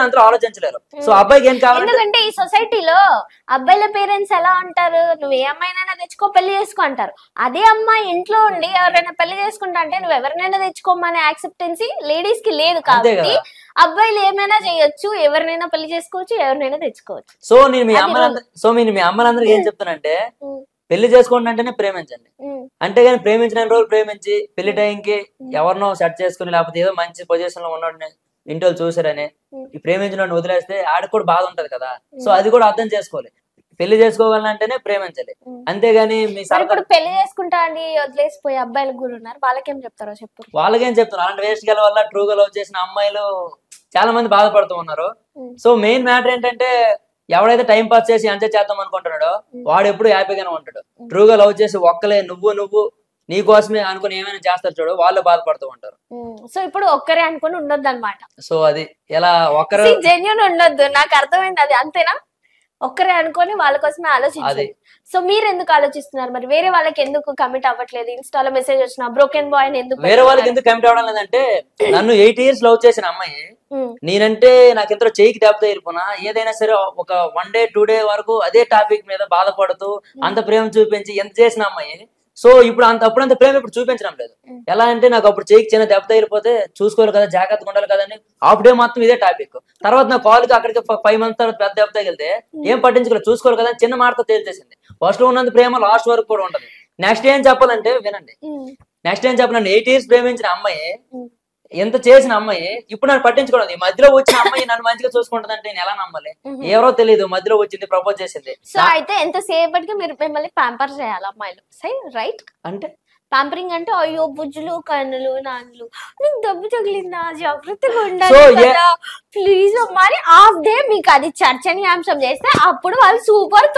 అంతా ఆలోచించలేరు. సో అబ్బాయికి ఏం కావాలి, ఎందుకంటే ఈ సొసైటీలో అబ్బాయిల పేరెంట్స్ ఎలా అంటారు, నువ్వు ఏ అమ్మాయినైనా తెచ్చుకో, పెళ్లి చేసుకో అంటారు. అదే అమ్మాయి ఇంట్లో ఉండి ఎవరైనా పెళ్లి చేసుకుంటా అంటే నువ్వు ఎవరినైనా తెచ్చుకోమనే యాక్సెప్టెన్సీ లేడీస్ కి లేదు, కాబట్టి అబ్బాయిలు ఏమైనా చేయొచ్చు, ఎవరినైనా పెళ్లి చేసుకోవచ్చు, ఎవరినైనా తెచ్చుకోవచ్చు. సో నేను మీ అమ్మలందరికీ ఏం చెప్తానంటే, పెళ్లి చేసుకోండి అంటేనే ప్రేమించండి, అంతేగాని ప్రేమించిన రోజులు ప్రేమించి పెళ్లి టైంకి ఎవరినో సెట్ చేసుకుని, లేకపోతే ఏదో మంచి పొజిషన్ లో ఉన్నాడు ఇంటి వాళ్ళు చూసారని ఈ ప్రేమించిన వదిలేస్తే ఆడికి కూడా బాధ ఉంటది కదా. సో అది కూడా అర్థం చేసుకోవాలి, పెళ్లి చేసుకోవాలంటేనే ప్రేమించాలి, అంతేగాని మీ ఇప్పుడు పెళ్లి చేసుకుంటా అని వదిలేసిపోయి అబ్బాయిలు కూడా ఉన్నారు, వాళ్ళకేం చెప్తారో చెప్పు. వాళ్ళకేం చెప్తారు, అలాంటి వేస్ట్ గల వల్ల ట్రూగా లవ్ చేసిన అమ్మాయిలు చాలా మంది బాధపడుతూ ఉన్నారు. సో మెయిన్ మ్యాటర్ ఏంటంటే, ఎవడైతే టైం పాస్ చేసి ఎంజాయ్ చేద్దాం అనుకుంటున్నాడో వాడు ఎప్పుడు హ్యాపీగానే ఉంటాడు. ట్రూగా లవ్ చేసి ఒక్కలే నువ్వు నీ కోసమే అనుకుని ఏమైనా చేస్తారు చూడు, వాళ్ళు బాధపడుతూ ఉంటారు. సో ఇప్పుడు ఒక్కరే అనుకుని ఉండొద్దు అనమాట. సో అది ఎలా ఒక్కరు జెన్యూన్ ఉండొద్దు, నాకు అర్థమైంది అది, అంతేనా? ఒక్కరే అనుకొని వాళ్ళ కోసమే ఆలోచించాలి. సో మీరు ఎందుకు ఆలోచిస్తున్నారు మరి? వేరే వాళ్ళకి ఎందుకు కమిట్ అవ్వట్లేదు? ఇన్స్టాలో మెసేజ్ వచ్చిన బ్రోకెన్ బాయ్ ఎందుకు వేరే వాళ్ళకి ఎందుకు కమిట్ అవ్వడం లేదంటే, నన్ను 8 years లవ్ చేసిన అమ్మాయి నేనంటే నాకు ఎంతో చేయికి దెబ్బతో వెళ్ళిపోయినా, ఏదైనా సరే ఒక 1 day 2 day వరకు అదే టాపిక్ మీద బాధపడుతూ అంత ప్రేమ చూపించి ఎంత చేసిన అమ్మాయి. సో ఇప్పుడు అప్పుడంత ప్రేమ ఇప్పుడు చూపించడం లేదు. ఎలా అంటే, నాకు అప్పుడు చేయికి చిన్న దెబ్బతో వెళ్ళిపోతే చూసుకోవాలి కదా, జాగ్రత్తగా ఉండాలి కదా అని హాఫ్ డే మొత్తం ఇదే టాపిక్. తర్వాత నా కాల్కి అక్కడికి 5 months తర్వాత పెద్ద దెబ్బతో వెళ్తే ఏం పట్టించుకోలేదు, చూసుకోవాలి కదా చిన్న మాటతో తేల్చేసింది. ఫస్ట్ లో ఉన్నంత ప్రేమ లాస్ట్ వరకు కూడా ఉంటది. నెక్స్ట్ ఏం చెప్పాలంటే వినండి, 8 years ప్రేమించిన అమ్మాయి, ఎంత చేసిన అమ్మాయి ఇప్పుడు నన్ను పట్టించుకోవడం, ఈ మధ్యలో వచ్చిన అమ్మాయి నన్ను మంచిగా చూసుకుంటుందంటే నేను ఎలా నమ్మాలి? ఎవరో తెలియదు, మధ్యలో వచ్చింది, ప్రపోజ్ చేసింది. సో అయితే ఎంతసేపటికి మీరు మిమ్మల్ని ప్యాంపర్ చేయాలి అమ్మాయిలు, రైట్? అంటే ప్యాంపరింగ్ అంటే అయ్యో బుజ్జులు కన్నులు నాన్నులు, నీకు దెబ్బ తగిలిందా, జాగ్రత్తగా ఉండాలి కదా ప్లీజ్. మరి హాఫ్ డే మీకు అది చర్చనీయాంశం చేస్తే అప్పుడు వాళ్ళు సూపర్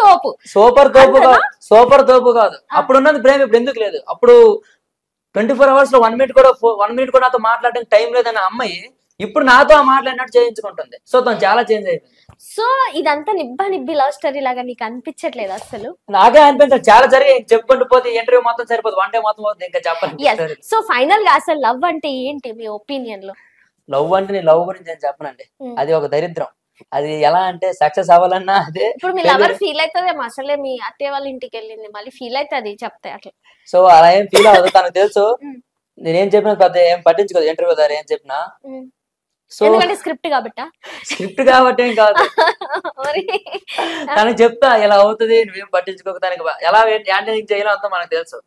తోపు కాదు. అప్పుడు ఉన్నది ప్రేమ ఇప్పుడు ఎందుకు లేదు? అప్పుడు 24 hours లో 1 minute కూడా నాతో మాట్లాడడానికి టైం లేదన్న అమ్మాయి ఇప్పుడు నాతో మాట్లాడినట్టు చేయించుకుంటుంది. సో తను చాలా చేంజ్ అయిపోయింది. సో ఇదంతా నిబ్బి లవ్ స్టోరీ లాగా నీకు అనిపించట్లేదు అసలు? నాకే అనిపించదు, చాలా జరిగి చెప్పుకుంటూ పోతే ఇంటర్వ్యూ మొత్తం సరిపోదు, వన్ డే మొత్తం పోతుంది, ఇంకా చెప్పండి. సో ఫైనల్ గా అసలు లవ్ అంటే ఏంటి మీ ఒపీనియన్ లో? లవ్ అంటే నేను లవ్ గురించి నేను చెప్పనండి, అది ఒక దరిద్రం. అది ఎలా అంటే సక్సెస్ అవ్వాలన్నా అదే. ఇప్పుడు మీ లవర్ ఫీల్ అవుతుంది అసలే మీ అత్తయ్య వాళ్ళ ఇంటికి వెళ్ళింది, మళ్ళీ ఫీల్ అవుతుంది చెప్తే అట్లా. సో అలా ఏం ఫీల్ అవ్వదు, తనకు తెలుసు నేనేం చెప్పినా పెద్ద ఏం పట్టించుకోదు ఇంటర్వ్యూ ద్వారా ఏం చెప్పినా. సో ఎందుకంటే స్క్రిప్ట్ కాబట్టి. స్క్రిప్ట్ కాబట్టి ఏం కాదు, తనకి చెప్తా ఎలా అవుతుంది, నువ్వేం పట్టించుకోక, తనకి ఎలా హ్యాండిలింగ్ చేయాలో అంతా మనకు తెలుసు.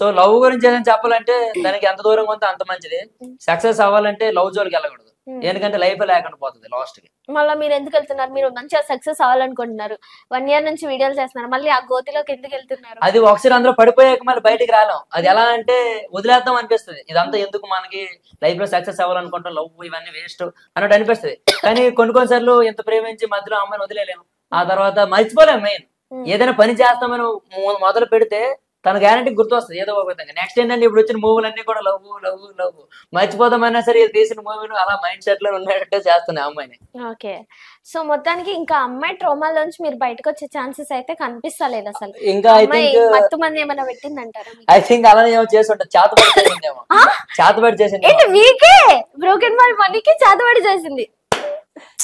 సో లవ్ గురించి ఏదైనా చెప్పాలంటే దానికి ఎంత దూరంగా ఉంటే అంత మంచిది. సక్సెస్ అవ్వాలంటే లవ్ జోలికి వెళ్ళకూడదు, ఎందుకంటే లైఫ్ లేకుండా పోతుంది లాస్ట్ కి. మళ్ళీ మీరు ఎందుకు వెళ్తున్నారు? మీరు మంచిగా సక్సెస్ అవ్వాలనుకుంటున్నారు, 1 year నుంచి వీడియోలు చేస్తున్నారు, మళ్ళీ ఆ గోతిలోకి ఎందుకు వెళ్తున్నారు? అది ఒకసారి అందరూ పడిపోయాక మళ్ళీ బయటికి రాలేం. అది ఎలా అంటే వదిలేద్దాం అనిపిస్తుంది, ఇదంతా ఎందుకు మనకి, లైఫ్ లో సక్సెస్ అవ్వాలనుకుంటాం, లవ్ ఇవన్నీ వేస్ట్ అన్నట్టు అనిపిస్తుంది. కానీ కొన్నిసార్లు ఎంత ప్రేమించి మధ్యలో అమ్మాయిని వదిలేలేము, ఆ తర్వాత మర్చిపోలేము. మెయిన్ ఏదైనా పని చేస్తామని మొదలు పెడితే తన గ్యారంటీ గుర్తు వస్తుంది ఏదో ఒక విధంగా. నెక్స్ట్ ఏంటంటే ఇప్పుడు వచ్చిన మూవీలు అన్ని కూడా లవ్ లవ్ లవ్, మర్చిపోదామైనా సరే తీసిన మూవీలు అలా మైండ్ సెట్ లో ఉన్నట్టే చేస్తున్నాయి అమ్మాయిని. ఓకే, సో మొత్తానికి ఇంకా అమ్మాయి ట్రోమాల నుంచి మీరు బయటకు వచ్చే ఛాన్సెస్ అయితే కనిపిస్తలేదు అసలు. ఇంకా మత్తు మంది ఏమైనా పెట్టిందంటారా? ఐ థింక్ అలానే ఏమో చేసి ఉంటుంది, చేతబడి చేసిందేమో. చేతబడి చేసింది మీకే బ్రోకెన్ బాల్ మనీకి చేతబడి చేసింది,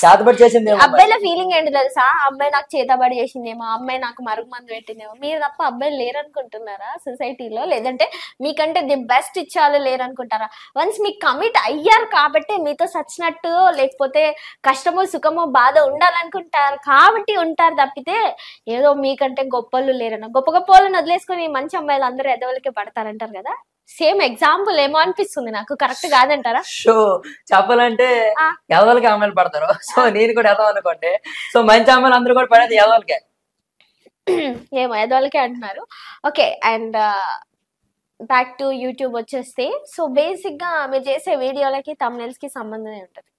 చేతబడి చేసింది. అబ్బాయిల ఫీలింగ్ ఏంటి తెలుసా? అబ్బాయి నాకు చేతబడి చేసిందేమో, అమ్మాయి నాకు మరుగు మందు పెట్టిందేమో. మీరు తప్ప అబ్బాయిలు లేరనుకుంటున్నారా సొసైటీలో? లేదంటే మీకంటే ది బెస్ట్ ఇచ్చేవాళ్ళు లేరనుకుంటారా? వన్స్ మీకు కమిట్ అయ్యారు కాబట్టి మీతో సచ్చినట్టు, లేకపోతే కష్టమో సుఖమో బాధ ఉండాలనుకుంటారు కాబట్టి ఉంటారు తప్పితే ఏదో మీకంటే గొప్పలు లేరన్న. గొప్ప గొప్ప వాళ్ళని వదిలేసుకొని మంచి అమ్మాయిలు అందరూ ఎదవలకే పడతారంటారు కదా, సేమ్ ఎగ్జాంపుల్ ఏమో అనిపిస్తుంది నాకు. కరెక్ట్ కాదంటారా? సో చెప్పాలంటే ఎదవలకి అమ్మాయిలు పడతారు, సో నేను కూడా ఎదవ అనుకోండి. సో మంచి అమ్మాయిలు అందరూ కూడా పడేది ఎదవలకే. ఏమో ఎదవలకే అంటున్నారు. Okay, and back to YouTube వచ్చేస్తే, సో బేసిక్ గా మీరు చేసే వీడియోలకి థంబ్నెయిల్స్ కి సంబంధమే ఉంటది.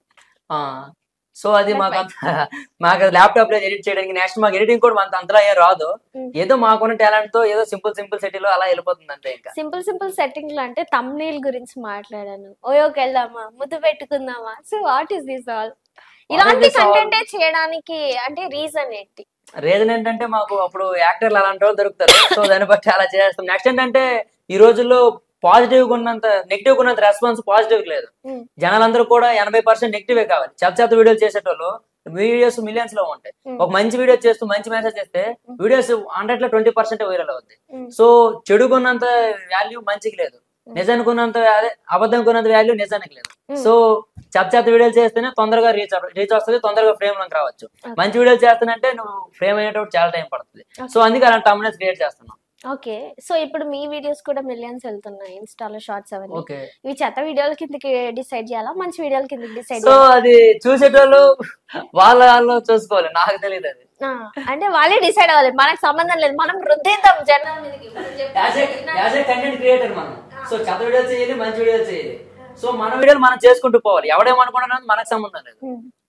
సో అది మాకు ల్యాప్టాప్ లో ఎడిట్ చేయడానికి, నెక్స్ట్ మాకు ఎడిటింగ్ కూడా మనకు అంతలా ఏం రాదు, ఏదో మాకున్న టాలెంట్ తో ఏదో సింపుల్ సెట్టింగ్ లో అలా వెళ్ళిపోతుంది అంతే. ఇంకా సింపుల్ సెట్టింగ్ లో అంటే థంబ్నెయిల్ గురించి మాట్లాడాను, ఓయోకి వెళ్దామా, ముద్దు పెట్టుకుందామా, so what is this all? ఇలాంటి కంటెంట్ చేయడానికి అంటే రీజన్ ఏంటి? రీజన్ ఏంటంటే మాకు అప్పుడు యాక్టర్లు అలాంటి వాళ్ళు దొరుకుతారు, సో దాన్ని బట్టి అలా చేస్తాం. నెక్స్ట్ ఏంటంటే ఈ రోజుల్లో పాజిటివ్ గా ఉన్నంత నెగిటివ్ గా ఉన్నంత రెస్పాన్స్ పాజిటివ్ లేదు. జనాలందరూ కూడా 80% నెగిటివే కావాలి. చెత్త వీడియోలు చేసేటోళ్ళు వీడియోస్ మిలియన్స్ లో ఉంటాయి. ఒక మంచి వీడియో చేస్తూ మంచి మెసేజ్ చేస్తే వీడియోస్ 100 లో 20% వైరల్ అవుతాయి. సో చెడుకున్నంత వాల్యూ మంచికి లేదు, నిజానికి అదే అబద్ధం కొన్నంత వాల్యూ నిజానికి లేదు. సో చెత్త వీడియోలు చేస్తేనే తొందరగా రీచ్ వస్తుంది, తొందరగా ఫ్రేమ్ లోకి రావచ్చు. మంచి వీడియోలు చేస్తానంటే నువ్వు ఫ్రేమ్ అయ్యేటప్పుడు చాలా టైం పడుతుంది. సో అందుకే అలాంటి థంబ్నెయిల్స్ క్రియేట్ చేస్తున్నాం. ఓకే, సో ఇప్పుడు మీ వీడియోస్ కూడా మిలియన్స్ వెళ్తున్నాయి ఇన్స్టాలో, షార్ట్స్ అవన్నీ. ఇవి చెత్త వీడియోల కిందకి డిసైడ్ చేయాలా, మంచి వీడియోల కిందకి డిసైడ్? సో అది చూసేటోళ్ళు వాళ్ళు చూసుకోవాలి, నాకు తెలియదు అది. అంటే వాళ్ళే డిసైడ్ అవ్వాలి, మనకు సంబంధం లేదు, మనం రుద్దేద్దాం జనాల మీదకి. కంటెంట్ క్రియేటర్ మనం, సో చెత్త వీడియోలు చేయాలి, మంచి వీడియోలు చేయాలి. సో మన వీడియోలు మనం చేసుకుంటూ పోవాలి, ఎవడేమనుకున్నా మనకు సంబంధం లేదు.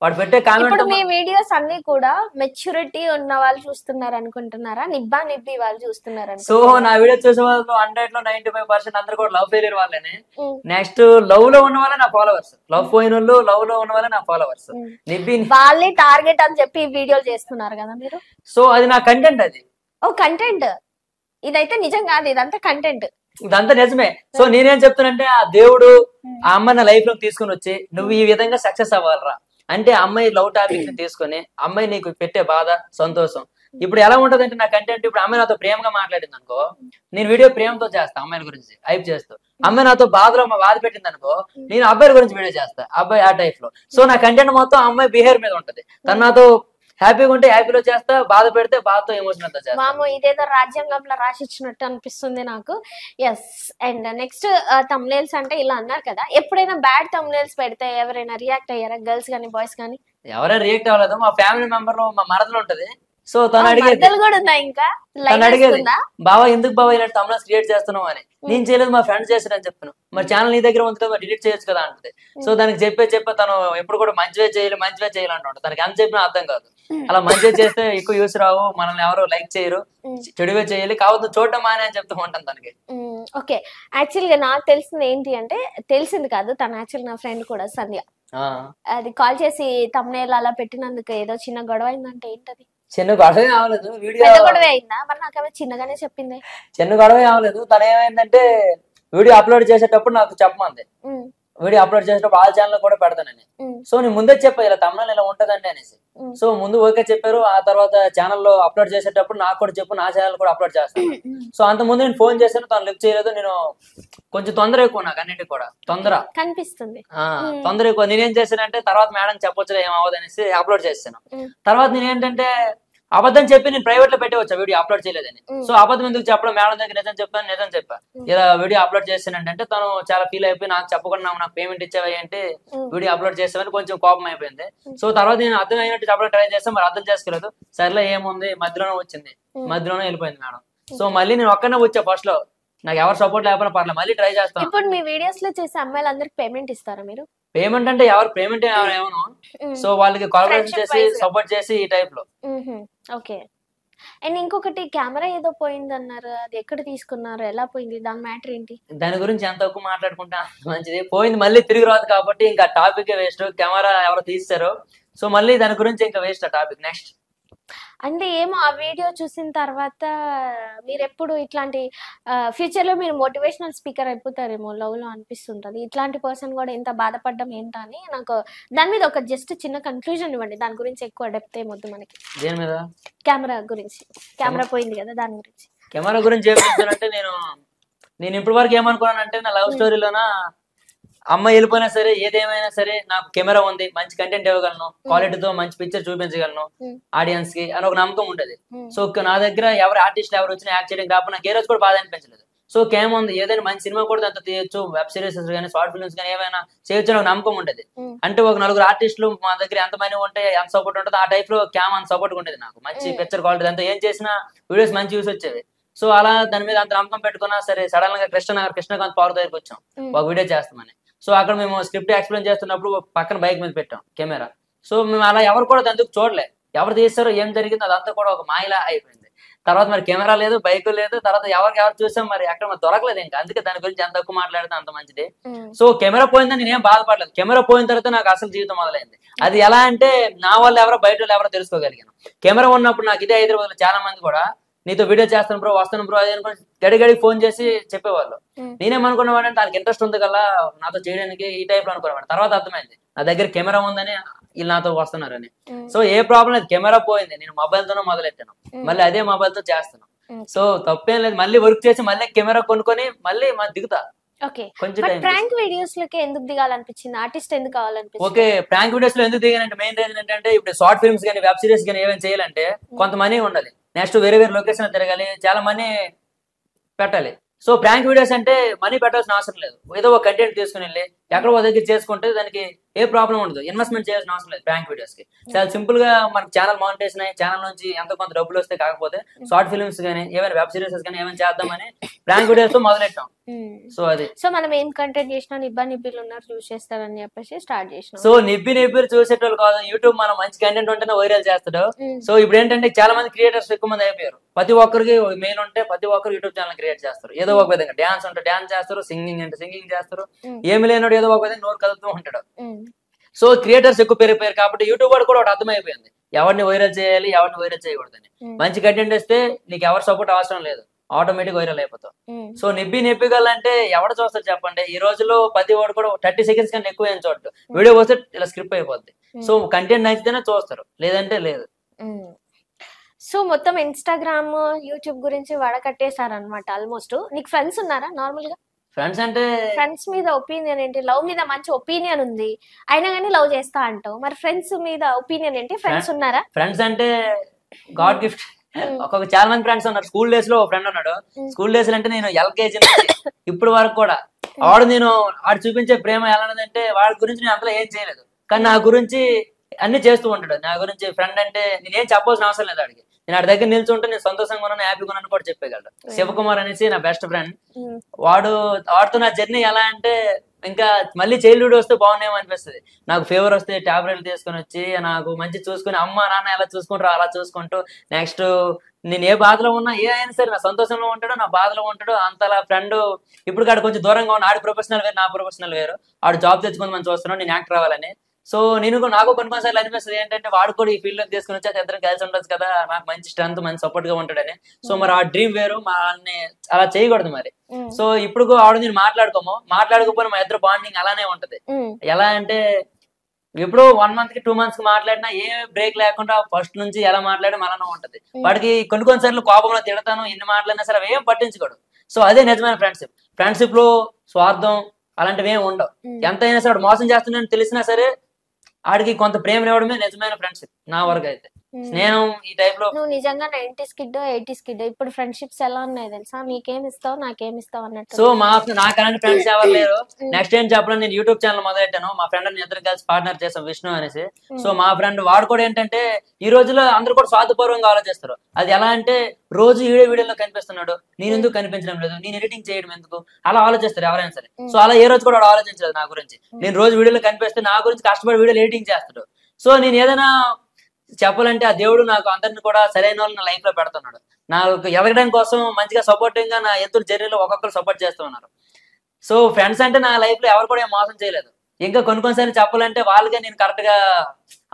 వాడు పెట్టే కామెంట్. ఇప్పుడు మీ వీడియోస్ అన్ని కూడా మెచ్యూరిటీ ఉన్న వాళ్ళు చూస్తున్నారు అనుకుంటున్నారా, నిబ్బి వాళ్ళు చూస్తున్నారు? సో నా వీడియో చూసే వాళ్ళు 100 లో 95% అందరు కూడా లవ్ ఫెయిలియర్ వాళ్ళనే. నెక్స్ట్ లవ్ లో ఉన్న వాళ్ళే నా ఫాలోవర్స్, లవ్ పోయిన వాళ్ళు లవ్ లో ఉన్న వాళ్ళే నా ఫాలోవర్స్. నిబ్బి వాళ్ళే టార్గెట్ అని చెప్పి వీడియోలు చేస్తున్నారు కదా మీరు. సో అది నా కంటెంట్, అది కంటెంట్. ఇదైతే నిజం కాదు, ఇదంతా కంటెంట్, ఇదంతా నిజమే. సో నేనేం చెప్తానంటే ఆ దేవుడు ఆ అమ్మాయి నా లైఫ్ లోకి తీసుకుని వచ్చి నువ్వు ఈ విధంగా సక్సెస్ అవ్వాలరా అంటే అమ్మాయి లవ్ టాపిక్ ని తీసుకొని అమ్మాయి నీకు పెట్టే బాధ సంతోషం. ఇప్పుడు ఎలా ఉంటది అంటే నా కంటెంట్, ఇప్పుడు అమ్మాయి నాతో ప్రేమగా మాట్లాడింది అనుకో, నేను వీడియో ప్రేమతో చేస్తా, అమ్మాయిల గురించి హైప్ చేస్తూ. అమ్మాయి నాతో బాధలో బాధ పెట్టింది అనుకో, నేను అబ్బాయి గురించి వీడియో చేస్తా, అబ్బాయి ఆ టైప్ లో. సో నా కంటెంట్ మొత్తం అమ్మాయి బిహేవియర్ మీద ఉంటది. తను నాతో హ్యాపీగా ఉంటే హ్యాపీలో చేస్తా, బాధ పెడితే బాధతో ఎమోషనల్ తో చేస్తా. మామూ ఇదేదో రాజ్యాంగంలో రాసిచ్చినట్టు అనిపిస్తుంది నాకు. ఎస్, అండ్ నెక్స్ట్ థంబ్నెయిల్స్ అంటే ఇలా అన్నారు కదా, ఎప్పుడైనా బ్యాడ్ థంబ్నెయిల్స్ పెడితే ఎవరైనా రియాక్ట్ అయ్యారా, గర్ల్స్ కానీ బాయ్స్ కానీ? ఎవరైనా రియాక్ట్ అవ్వలేదు. మా ఫ్యామిలీ మెంబర్ లో మా మరదలు ఉంటది, సో తను అడిగేది, తను అడిగేది బావా ఎందుకు బావా ఇలాంటి థంబ్నెయిల్స్ క్రియేట్ చేస్తున్నావు అని. నేను చేయలేదు, మా ఫ్రెండ్స్ చేశారని చెప్పాను. మరి ఛానల్ నీ దగ్గర ఉంది కదా, డిలీట్ చేయొచ్చు కదా అంటది. సో దానికి చెప్పే తను ఎప్పుడు కూడా మంచివే చేయాలి అంటుంటా. తనకి ఎంత చెప్పినా అర్థం కాదు. అలా మంచిగా చేస్తే ఎక్కువ యూస్ రావు, మనల్ని ఎవరు లైక్ చేయరు, చెడువే చేయాలి కావద్దు చూడటం అని అని చెప్తూ ఉంటాను తనకి. ఓకే, యాక్చువల్ గా నాకు తెలిసింది ఏంటి అంటే, తెలిసింది కాదు, తన యాక్చువల్ నా ఫ్రెండ్ కూడా సంధ్య. అది కాల్ చేసి thumbnail అలా పెట్టినందుకు ఏదో చిన్న గొడవ అయిందంటే ఏంటది? చిన్న గొడవ అవ్వలేదు, వీడియో పెద్ద గొడవ అయిందా? మరి నాకేమో చిన్నగానే చెప్పింది. చిన్న గొడవ అవ్వలేదు. తను ఏమైందంటే వీడియో అప్లోడ్ చేసేటప్పుడు నాకు చెప్పమంది, వీడియో అప్లోడ్ చేసేటప్పుడు ఆ ఛానల్ కూడా పెడతానని. సో నేను ముందే చెప్పా ఇలా తమిళ ఇలా ఉంటదండి అనేసి. సో ముందు ఓకే చెప్పారు. ఆ తర్వాత ఛానల్లో అప్లోడ్ చేసేటప్పుడు నాకు కూడా చెప్పు, నా ఛానల్ కూడా అప్లోడ్ చేస్తాను. సో అంత ముందు నేను ఫోన్ చేశాను, తను లిఫ్ట్ చేయలేదు. నేను కొంచెం తొందర ఎక్కువ, నాకు అన్నిటికి కూడా తొందర కనిపిస్తుంది. తొందర ఎక్కువ. నేనేం చేశానంటే తర్వాత మేడం చెప్పొచ్చు ఏమవ్వదు అనేసి అప్లోడ్ చేశాను. తర్వాత నేనేంటంటే అబద్ధం చెప్పి నేను ప్రైవేట్ లో పెట్టవచ్చు వీడియో అప్లోడ్ చేయలేదని. సో అబద్ధం ఎందుకు చెప్పడం, మేడం దగ్గర నిజం చెప్పాను, నిజం చెప్పా ఇలా వీడియో అప్లోడ్ చేశానంటే తను చాలా ఫీల్ అయిపోయి నాకు చెప్పకుండా నాకు పేమెంట్ ఇచ్చావా అంటే వీడియో అప్లోడ్ చేసామని కొంచెం కోపం అయిపోయింది. సో తర్వాత నేను అర్థం అయినట్టు చెప్పడం ట్రై చేస్తాను, మరి అర్థం చేసుకోలేదు. సర్లే ఏముంది, మధ్యలోనే వచ్చింది, మధ్యలోనే వెళ్ళిపోయింది మేడం. సో మళ్ళీ నేను ఒక్కనే వచ్చా ఫస్ట్ లో, నాకు ఎవరు సపోర్ట్ లేకపోయినా పర్లేదు, మళ్ళీ ట్రై చేస్తాను. ఇప్పుడు మీ వీడియోస్ లో చేసే అమ్మాయిలందరికి పేమెంట్ ఇస్తారా మీరు? పేమెంట్ అంటే ఎవరు పేమెంట్ ఏమను, సో వాళ్ళకి కొలాబరేషన్ చేసి సపోర్ట్ చేసి ఈ టైప్ లో. ఓకే. అండ్ ఇంకొకటి కెమెరా ఏదో పోయింది అన్నారు, అది ఎక్కడ తీసుకున్నారు, ఎలా పోయింది, దాని మ్యాటర్ ఏంటి? దాని గురించి ఎంత ఎక్కువ మాట్లాడుకుంటా మంచిది. పోయింది మళ్ళీ తిరిగి రాదు కాబట్టి ఇంకా టాపిక్ వేస్ట్. కెమెరా ఎవరు తీస్తారు, సో మళ్ళీ దాని గురించి ఇంకా వేస్ట్ ఆ టాపిక్. నెక్స్ట్ అంటే ఏమో ఆ వీడియో చూసిన తర్వాత మీరు ఎప్పుడు ఇట్లాంటి ఫ్యూచర్ లో మీరు మోటివేషనల్ స్పీకర్ అయిపోతారేమో లవ్ లో అనిపిస్తుంటది. ఇట్లాంటి పర్సన్ కూడా ఎంత బాధపడ్డం ఏంటా అని నాకు దాని మీద ఒక జస్ట్ చిన్న కన్క్లూజన్ ఇవ్వండి. దాని గురించి ఎక్కువ డెప్త్ ఏమొద్దు మనకి. దేని మీద? కెమెరా గురించి. కెమెరా పోయింది కదా, దాని గురించి. కెమెరా గురించి ఏమంటే నేను ఇప్పటి వరకు ఏమనుకున్నానంటే నా లవ్ స్టోరీలోన అమ్మాయి వెళ్ళిపోయినా సరే ఏదేమైనా సరే నాకు కెమెరా ఉంది, మంచి కంటెంట్ ఇవ్వగలను, క్వాలిటీతో మంచి పిక్చర్ చూపించగలను ఆడియన్స్ కి అని ఒక నమ్మకం ఉండేది. సో నా దగ్గర ఎవరు ఆర్టిస్ట్ ఎవరు వచ్చినా యాక్ట్ చేయడానికి రాకపోతే నాకు ఏ రోజు కూడా బాధ అనిపించలేదు. సో కేమ్ ఉంది, ఏదైనా మంచి సినిమా కూడా అంత తీయొచ్చు, వెబ్ సిరీస్ కానీ షార్ట్ ఫిల్మ్స్ కానీ ఏమైనా చేయొచ్చు ఒక నమ్మకం ఉండేది. అంటే ఒక నలుగురు ఆర్టిస్టులు మా దగ్గర ఎంత మనీ ఉంటే ఎంత సపోర్ట్ ఉంటుంది ఆ టైప్ లో క్యామ్ అంత సపోర్ట్ ఉండేది నాకు. మంచి పిక్చర్ క్వాలిటీ అంతా ఏం చేసినా వీడియోస్ మంచి యూస్ వచ్చేవి. సో అలా దాని మీద అంత నమ్మకం పెట్టుకున్నా సరే సడన్ గా కృష్ణకాంత్ పవర్ దగ్గరికి వచ్చాం ఒక వీడియో చేస్తామని. సో అక్కడ మేము స్క్రిప్ట్ ఎక్స్ప్లెయిన్ చేస్తున్నప్పుడు పక్కన బైక్ మీద పెట్టాం కెమెరా. సో మేము అలా ఎవరు కూడా దానికి చూడలే, ఎవరు తీస్తారో ఏం జరిగిందో అదంతా కూడా ఒక మాయలా అయిపోయింది. తర్వాత మరి కెమెరా లేదు, బైక్ లేదు, తర్వాత ఎవరు చూసాం మరి అక్కడ మరి దొరకలేదు ఇంకా. అందుకే దాని గురించి ఎంత తక్కువ మాట్లాడితే అంత మంచిది. సో కెమెరా పోయిందని నేనేం బాధపడలేదు. కెమెరా పోయిన తర్వాత నాకు అసలు జీవితం మొదలైంది. అది ఎలా అంటే నా వాళ్ళు ఎవరో బయట వాళ్ళు ఎవరో తెలుసుకోగలిగాను. కెమెరా ఉన్నప్పుడు నాకు ఇదే హైదరాబాద్ చాలా మంది కూడా నీతో వీడియో చేస్తాను బ్రో, వస్తాను బ్రో అది అనుకుని గడిగడికి ఫోన్ చేసి చెప్పేవాళ్ళు. నేనేమనుకునేవాడు అంటే దానికి ఇంట్రెస్ట్ ఉంది కదా నాతో చేయడానికి ఈ టైప్ లో అనుకునేవాడు. తర్వాత అర్థమైంది నా దగ్గర కెమెరా ఉందని వీళ్ళు నాతో వస్తున్నారని. సో ఏ ప్రాబ్లం లేదు, కెమెరా పోయింది, నేను మొబైల్ తోనే మొదలెట్టాను, మళ్ళీ అదే మొబైల్ తో చేస్తాను. సో తప్పేం లేదు, మళ్ళీ వర్క్ చేసి మళ్ళీ కెమెరా కొనుక్కొని మళ్ళీ దిగుతా. కొంచెం ప్రాంక్ వీడియోస్ లోకి ఎందుకు దిగాలనిపించింది, ఆర్టిస్ట్ ఎందుకు కావాలనిపించింది? ఓకే, ప్రాంక్ వీడియోస్ లో ఎందుకు దిగానంటే మెయిన్ రీజన్ ఏంటంటే ఇప్పుడు షార్ట్ ఫిల్మ్స్ కానీ వెబ్ సిరీస్ కానీ ఏమైనా చేయాలంటే కొంత మనీ ఉండాలి, నెక్స్ట్ వేరే వేరే లొకేషన్ తిరగాలి, చాలా మనీ పెట్టాలి. సో ప్రాంక్ వీడియోస్ అంటే మనీ పెట్టాల్సిన అవసరం లేదు, ఏదో ఒక కంటెంట్ తీసుకుని వెళ్ళి ఎక్కడో దగ్గర చేసుకుంటే దానికి ఏ ప్రాబ్లం ఉండదు, ఇన్వెస్ట్మెంట్ చేయాల్సిన అవసరం లేదు. ప్రాంక్ వీడియోస్ కి చాలా సింపుల్ గా మనకి ఛానల్ మానిటైజేషన్ అయ్యి ఛానల్ నుంచి ఎంత కొంత డబ్బులు వస్తే కాకపోతే షార్ట్ ఫిల్మ్స్ కానీ ఏమైనా వెబ్ సిరీస్ కానీ ఏమైనా చేద్దామని ప్రాంక్ వీడియోస్ తో మొదలెట్టాం. సో అది సో మనం ఏం కంటెంట్ చేసినా నిబ్బిలు ఉన్నారు చూస్ చేస్తారని చెప్పేసి స్టార్ట్ చేసినాం. సో నిబ్బిలు చూసేటోళ్ళు కాదు, యూట్యూబ్ మనం మంచి కంటెంట్ ఉంటేనే వైరల్ చేస్తాడు. సో ఇప్పుడు ఏంటంటే చాలా మంది క్రియేటర్స్ ఎక్కువ మంది అయిపోయారు. ప్రతి ఒక్కరికి మెయిన్ ఉంటే ప్రతి ఒక్కరు యూట్యూబ్ ఛానల్ క్రియేట్ చేస్తారు. ఏదో ఒక విధంగా డాన్స్ ఉంటే డాన్స్ చేస్తారు, సింగింగ్ అంటే సింగింగ్ చేస్తారు, ఏమి లేనోడు ఏదో ఒక విధంగా నోరు కదులుతూ ఉంటాడు. సో క్రియేటర్స్ ఎక్కువ పెరిగిపోయారు కాబట్టి యూట్యూబ్ కూడా ఒకటి అర్థమైపోయింది ఎవరిని వైరల్ చేయాలి ఎవరిని వైరల్ చేయకూడదని. మంచి కంటెంట్ ఇస్తే నీకు ఎవరి సపోర్ట్ అవసరం లేదు, ఆటోమేటిక్ వైరల్ అయిపోతావు. సో నిబ్బిగలంటే ఎవరు చూస్తారు చెప్పండి, ఈ రోజులో ప్రతి వాడు కూడా 30 seconds కన్నా ఎక్కువ ఏం చూడదు, వీడియో వస్తే ఇలా స్క్రిప్ట్ అయిపోద్ది. సో కంటెంట్ నచ్చితేనే చూస్తారు, లేదంటే లేదు. సో మొత్తం ఇన్స్టాగ్రామ్ యూట్యూబ్ గురించి వడకట్టేశారనమాట ఆల్మోస్ట్. నీకు ఫ్రెండ్స్ ఉన్నారా నార్మల్ గా? ఫ్రెండ్స్ అంటే ఫ్రెండ్స్ మీద ఒపీనియన్ ఏంటి? లవ్ మీద మంచి ఒపీనియన్ ఉంది అయినా కానీ లవ్ చేస్తా అంటావు, మరి ఫ్రెండ్స్ మీద ఒపీనియన్ ఏంటి? ఫ్రెండ్స్ ఉన్నారా? ఫ్రెండ్స్ అంటే గాడ్ గిఫ్ట్. ఒక్కొక్క చాలా మంది ఫ్రెండ్స్ ఉన్నారు. స్కూల్ డేస్ లో ఒక ఫ్రెండ్ ఉన్నాడు. స్కూల్ డేస్ అంటే నేను LKG నుంచి ఇప్పుడు వరకు కూడా ఆడు చూపించే ప్రేమ ఎలా అంటే వాడి గురించి నేను అంతలో ఏం చేయలేదు, కానీ నా గురించి అన్ని చేస్తూ ఉంటాడు. నా గురించి ఫ్రెండ్ అంటే నేనేం చెప్పాల్సిన అవసరం లేదు ఆడికి. నేను ఆడి దగ్గర నిల్చుంటే నేను సంతోషంగా ఉన్నాను, హ్యాపీగా ఉన్నాను కూడా చెప్పగలడు. శివకుమార్ అనేసి నా బెస్ట్ ఫ్రెండ్. వాడితో నా జర్నీ ఎలా అంటే ఇంకా మళ్ళీ చైల్డ్హుడ్ వస్తే బాగున్నాయేమో అనిపిస్తుంది. నాకు ఫీవర్ వస్తే టాబ్లెట్లు తీసుకొని వచ్చి నాకు మంచి చూసుకుని అమ్మ నాన్న ఎలా చూసుకుంటారో అలా చూసుకుంటూ నెక్స్ట్ నేను ఏ బాధలో ఉన్నా ఏ అయినా సరే నా సంతోషంలో ఉంటాడు నా బాధలో ఉంటాడు అంతలా ఫ్రెండ్. ఇప్పుడు కాడ కొంచెం దూరంగా ఉన్న ఆడి ప్రొఫెషనల్ వేరు నా ప్రొఫెషనల్ వేరు. ఆడు జాబ్ తెచ్చుకొని మనం చూస్తున్నాడు నేను యాక్టర్ అవ్వాలని. సో నాకు కొన్ని కొన్నిసార్లు అనిపిస్తుంది ఏంటంటే వాడు కూడా ఈ ఫీల్డ్ లో తీసుకుని వచ్చి ఇద్దరు కలిసి ఉండొచ్చు కదా నాకు మంచి స్ట్రెంత్ మంచి సపోర్ట్ గా ఉంటాడని. సో మరి ఆ డ్రీమ్ వేరు వాళ్ళని అలా చేయకూడదు మరి. సో ఇప్పుడు ఆవిడ నేను మాట్లాడుకోపోయినా మా ఇద్దరు బాండింగ్ అలానే ఉంటది. ఎలా అంటే ఎప్పుడో 1 month కి 2 months కి మాట్లాడినా ఏ బ్రేక్ లేకుండా ఫస్ట్ నుంచి ఎలా మాట్లాడడం అలానే ఉంటది. వాడికి కొన్నిసార్లు కోపంలో తిడతాను ఎన్ని మాట్లాడినా సరే అవి ఏం పట్టించుకోడు. సో అదే నిజమైన ఫ్రెండ్షిప్. ఫ్రెండ్షిప్ లో స్వార్థం అలాంటివి ఏమి ఉండవు. ఎంతైనా సరే మోసం చేస్తున్నాడని తెలిసినా సరే ఆడికి కొంత ప్రేమ ఇవ్వడమే నిజమైన ఫ్రెండ్షిప్ నా వరకు అయితే. స్నేహం ఈ టైప్ లో నువ్వు నిజంగా 90s కిడ్ 80s కిడ్ ఇప్పుడు ఫ్రెండ్షిప్స్ ఎలా ఉన్నాయి తెలుసా? నీకేం ఇస్తావు నాకేం ఇస్తావు అన్నట్టు. సో నాకు అలాంటి ఫ్రెండ్స్ ఎవరు లేరు. నెక్స్ట్ ఏం చెప్పడం నేను యూట్యూబ్ ఛానల్ మొదలెట్టాను. మా ఫ్రెండ్ ఇద్దరు కలిసి పార్ట్నర్ చేసాం విష్ణు అనేసి. సో మా ఫ్రెండ్ వాడు కూడా ఏంటంటే ఈ రోజుల్లో అందరూ కూడా స్వార్థపూర్వంగా ఆలోచిస్తారు. అది ఎలా అంటే రోజు వీడియోలో కనిపిస్తున్నాడు నేను ఎందుకు కనిపించడం లేదు నేను ఎడిటింగ్ చేయడం ఎందుకు అలా ఆలోచిస్తారు ఎవరైనా సరే. సో అలా ఏ రోజు కూడా వాడు ఆలోచించలేదు నా గురించి. నేను రోజు వీడియోలో కనిపిస్తే నా గురించి కష్టపడి వీడియోలు ఎడిటింగ్ చేస్తాడు. సో నేను ఏదైనా చెప్పాలంటే ఆ దేవుడు నాకు అందరిని కూడా సరైన వాళ్ళు నా లైఫ్ లో పెడుతున్నాడు. నాకు ఎదగడం కోసం మంచిగా సపోర్టింగ్ గా నా ఎదురు జర్నీలో ఒక్కొక్కరు సపోర్ట్ చేస్తూ ఉన్నారు. సో ఫ్రెండ్స్ అంటే నా లైఫ్ లో ఎవరు కూడా ఏం మోసం చేయలేదు. ఇంకా కొన్నిసార్లు చెప్పాలంటే వాళ్ళకే నేను కరెక్ట్ గా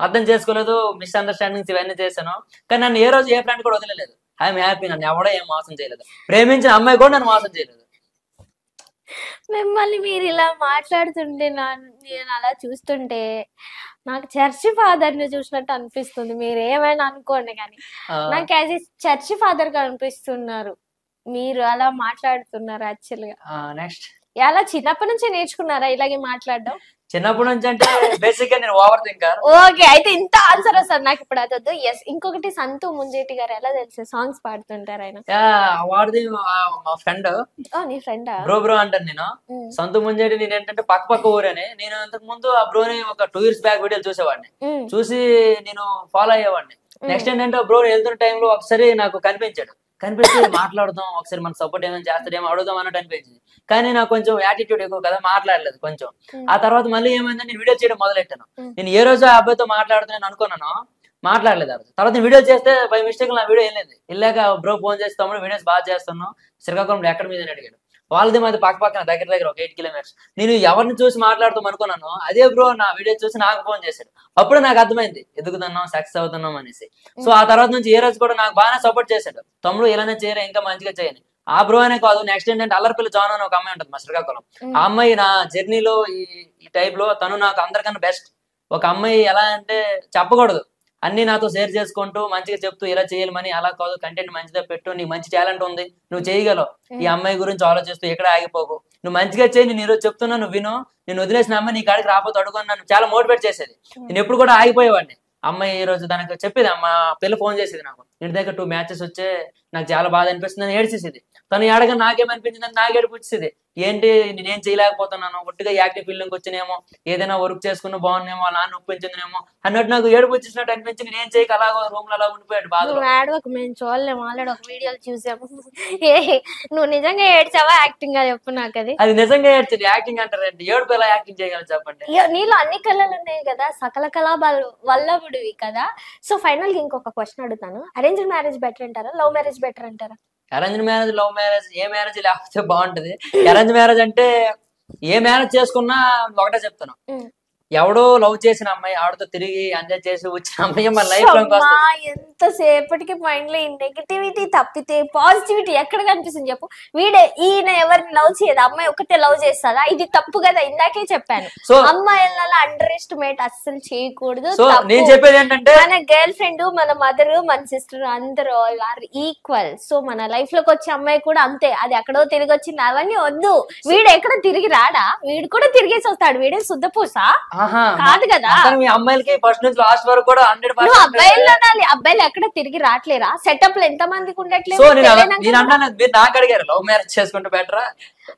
అర్థం చేసుకోలేదు మిస్అండర్స్టాండింగ్స్ ఇవన్నీ చేశాను. కానీ నన్ను ఏ రోజు ఏ ఫ్రెండ్ కూడా వదిలేదు. I'm happy. నన్ను ఎవడో ఏం మోసం చేయలేదు. ప్రేమించిన అమ్మాయి కూడా నన్ను మోసం చేయలేదు. మిమ్మల్ని మీరు ఇలా మాట్లాడుతుంటే నేను అలా చూస్తుంటే నాకు చర్చి ఫాదర్ ని చూసినట్టు అనిపిస్తుంది. మీరు ఏమైనా అనుకోండి కానీ నాకు యాజ్ ఏ చర్చి ఫాదర్ గా అనిపిస్తున్నారు. మీరు అలా మాట్లాడుతున్నారు యాక్చువల్ గా. నెక్స్ట్ అలా చిన్నప్పటి నుంచి నేర్చుకున్నారా ఇలాగే మాట్లాడడం? చిన్నప్పటి నుంచి అంటే బేసిక్ గా నేను ఓవర్ థింకర్. ఓకే అయితే ఇంత ఆన్సర్ వస్తుంది నాకు ఇప్పుడు. అదొద్దు. ఎస్ ఇంకొకటి సంతు ముంజేటి గారు ఎలా తెలుసు సాంగ్స్ పాడుతుంటారు ఆయన? వాడిది మా ఫ్రెండ్. నీ ఫ్రెండ్? బ్రో అంటాను నేను. సంతు ముంజేటి నేను ఏంటంటే పక్క ఊరని. నేను అంతకు ముందు ఆ బ్రోని ఒక 2 years బ్యాక్ వీడియోలు చూసేవాడిని. చూసి నేను ఫాలో అయ్యేవాడిని. నెక్స్ట్ ఏంటంటే బ్రో వెళ్తున్న టైంలో ఒకసారి నాకు కనిపిస్తే మాట్లాడదాం ఒకసారి మన సపోర్ట్ ఏమైనా చేస్తాడేమో అడుగుదాం అన్నట్టు అనిపించింది. కానీ నాకు కొంచెం యాటిట్యూడ్ ఎక్కువ కదా మాట్లాడలేదు కొంచెం. ఆ తర్వాత మళ్ళీ ఏమైందంటే నేను వీడియో చేయడం మొదలెట్టాను. నేను ఏ రోజు ఆ అబ్బాయితో మాట్లాడుతున్నాను అనుకున్నాను మాట్లాడలేదు. ఆ రోజు తర్వాత వీడియో చేస్తే బై మిస్టేక్ నా వీడియో వెళ్ళాక బ్రో ఫోన్ చేసి తమ్ముడు వీడియోస్ బాగా చేస్తున్నావు శ్రీకాకుళంలో ఎక్కడ మీద అడిగాడు. వాళ్ళది మాది పక్కన దగ్గర ఒక 8 kilometers. నేను ఎవరిని చూసి మాట్లాడుతాం అనుకున్నాను అదే బ్రో నా వీడియో చూసి నాకు ఫోన్ చేశాడు. అప్పుడు నాకు అర్థమైంది ఎదుగుతున్నాం సక్సెస్ అవుతున్నాం అనేసి. సో ఆ తర్వాత నుంచి ఏ రోజు కూడా నాకు బాగానే సపోర్ట్ చేశాడు. తమ్ముడు ఇలానే చేయరా ఇంకా మంచిగా చేయని. ఆ బ్రో అనే కాదు నెక్స్ట్ ఏంటంటే అల్లరిపల్లి జాన్ అని ఒక అమ్మాయి ఉంటుంది మా శ్రీకాకుళం. ఆ అమ్మాయి నా జర్నీలో ఈ టైప్ లో తను నాకు అందరికన్నా బెస్ట్. ఒక అమ్మాయి ఎలా అంటే చెప్పకూడదు అన్ని నాతో షేర్ చేసుకుంటూ మంచిగా చెప్తూ ఇలా చేయాలని అలా కాదు కంటెంట్ మంచిగా పెట్టు నీకు మంచి టాలెంట్ ఉంది నువ్వు చేయగలవు ఈ అమ్మాయి గురించి ఆలోచిస్తూ ఎక్కడ ఆగిపోకు నువ్వు మంచిగా చేయి నేను ఈరోజు చెప్తున్నా నువ్వు విను నేను వదిలేసిన అమ్మాయి నీ కాడికి రాకపోతే అడుగుని నన్ను చాలా మోటివేట్ చేసేది. నేను ఎప్పుడు కూడా ఆగిపోయేవాడిని. అమ్మాయి ఈ రోజు దానికి చెప్పేది మా పిల్ల ఫోన్ చేసేది నాకు ఇంటి దగ్గర 2 matches వచ్చే నాకు చాలా బాధ అనిపిస్తుంది అని ఏడ్చేసేది. తను ఏడగా నాకేమనిపించింది నాకు ఏడిపించేది ఏంటి నేనేం చేయలేకపోతున్నాను ఒట్టిగా యాక్టివ్ ఫీల్డింగ్ వచ్చినేమో ఏదైనా వర్క్ చేసుకున్నా బాగున్నామో అలా నొప్పించిందేమో అన్నట్టు నాకు ఏడుపు వచ్చేసినట్టు అనిపించింది. నేను చేయక అలా రూమ్ లో అలా ఉండిపోయాడు బాధ. మేము చూడలేము ఆల్రెడీ ఒక వీడియోలు చూసాము. నువ్వు నిజంగా ఏడ్చావా యాక్టింగ్ గా చెప్పు నాకు. అది నిజంగా ఏడ్చింది యాక్టింగ్ అంటారండి ఏడుపు ఎలా యాక్టింగ్ చేయగలరు చెప్పండి. నీలో అన్ని కళలు ఉన్నాయి కదా సకల కళా వల్లభుడివి కదా. సో ఫైనల్ గా ఇంకొక క్వశ్చన్ అడుగుతాను. అరేంజ్డ్ మ్యారేజ్ బెటర్ అంటారా లవ్ మ్యారేజ్ బెటర్ అంటారా? అరేంజ్ మ్యారేజ్ లవ్ మ్యారేజ్ ఏ మ్యారేజ్ లేకపోతే బాగుంటది. అరేంజ్ మ్యారేజ్ అంటే ఏ మ్యారేజ్ చేసుకున్నా ఒకటే చెప్తాను ఎవడో లవ్ చేసిన అమ్మాయి ఆవిడతో తిరిగి ఎంజాయ్ చేసి వచ్చిన అమ్మాయి మన లైఫ్ లో ఎంతసేపటికి మైండ్ లో ఈ నెగిటివిటీ తప్పితే పాజిటివిటీ ఎక్కడ కనిపిస్తుంది చెప్పు. ఈయన ఎవరిని లవ్ చేయదు అమ్మాయి ఒకటే లవ్ చేస్తుందా? ఇది తప్పు కదా ఇందాకే చెప్పాను. అమ్మాయిల అండర్ ఎస్టిమేట్ అస్సలు చేయకూడదు. నేను చెప్పేది ఏంటంటే మన గర్ల్ ఫ్రెండ్ మన మదర్ మన సిస్టర్ అందరూ ఆర్ ఈక్వల్. సో మన లైఫ్ లోకి వచ్చే అమ్మాయి కూడా అంతే. అది ఎక్కడో తిరిగి వచ్చింది అవన్నీ వద్దు. వీడు ఎక్కడ తిరిగి రాడా? వీడు కూడా తిరిగేసి వస్తాడు. వీడే శుద్ధపూసా కాదు కదా. అమ్మాయిలకి ఫస్ట్ నుంచి లాస్ట్ వరకు కూడా 100% అబ్బాయిలు అనాలి. అబ్బాయిలు ఎక్కడ తిరిగి రావట్లేరా? సెటప్ లో ఎంత మందికి ఉండట్లేదు. మీరు నాకు అడిగారు లవ్ మ్యారేజ్ చేసుకుంటే బెటరా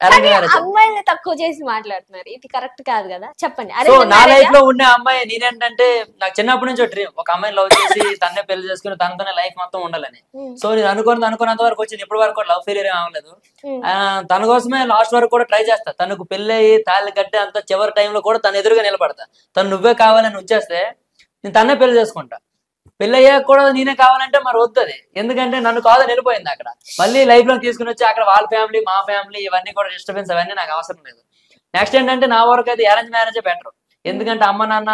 అరేంజ్ మ్యారేజ్. అమ్మాయిని తక్కువ చేసి మాట్లాడుతున్నారు, ఇది కరెక్ట్ కాదు కదా, చెప్పండి. సో అరేంజ్ నా లైఫ్ మ్యారేజ్ లో ఉండే అమ్మాయి నేనేంటంటే నాకు చిన్నప్పటి నుంచి డ్రీమ్, ఒక అమ్మాయిని లవ్ చేసి తన్నే పెళ్లి చేసుకుని తనతోనే లైఫ్ మొత్తం ఉండాలని. సో నేను అనుకున్నంత వరకు వచ్చింది, ఇప్పటి వరకు లవ్ ఫెయిలియర్ అవ్వలేదు. తన కోసమే లాస్ట్ వరకు కూడా ట్రై చేస్తా. తనకు పెళ్లి అయ్యి తాళి కట్టే అంత చివరి టైంలో కూడా తన ఎదురుగా నిలబడతా. తను నువ్వే కావాలని వచ్చేస్తే నేను తన్నే పెళ్లి చేసుకుంటా. పెళ్లి అయ్యాక కూడా నేనే కావాలంటే మరి వద్దది, ఎందుకంటే నన్ను కాదని వెళ్ళిపోయింది అక్కడ. మళ్ళీ లైఫ్ లో తీసుకుని వచ్చి అక్కడ వాళ్ళ ఫ్యామిలీ మా ఫ్యామిలీ ఇవన్నీ కూడా డిస్టర్బెన్స్ అవన్నీ నాకు అవసరం లేదు. నెక్స్ట్ ఏంటంటే నా వరకు అయితే అరేంజ్ మ్యారేజే బెటర్. ఎందుకంటే అమ్మ నాన్న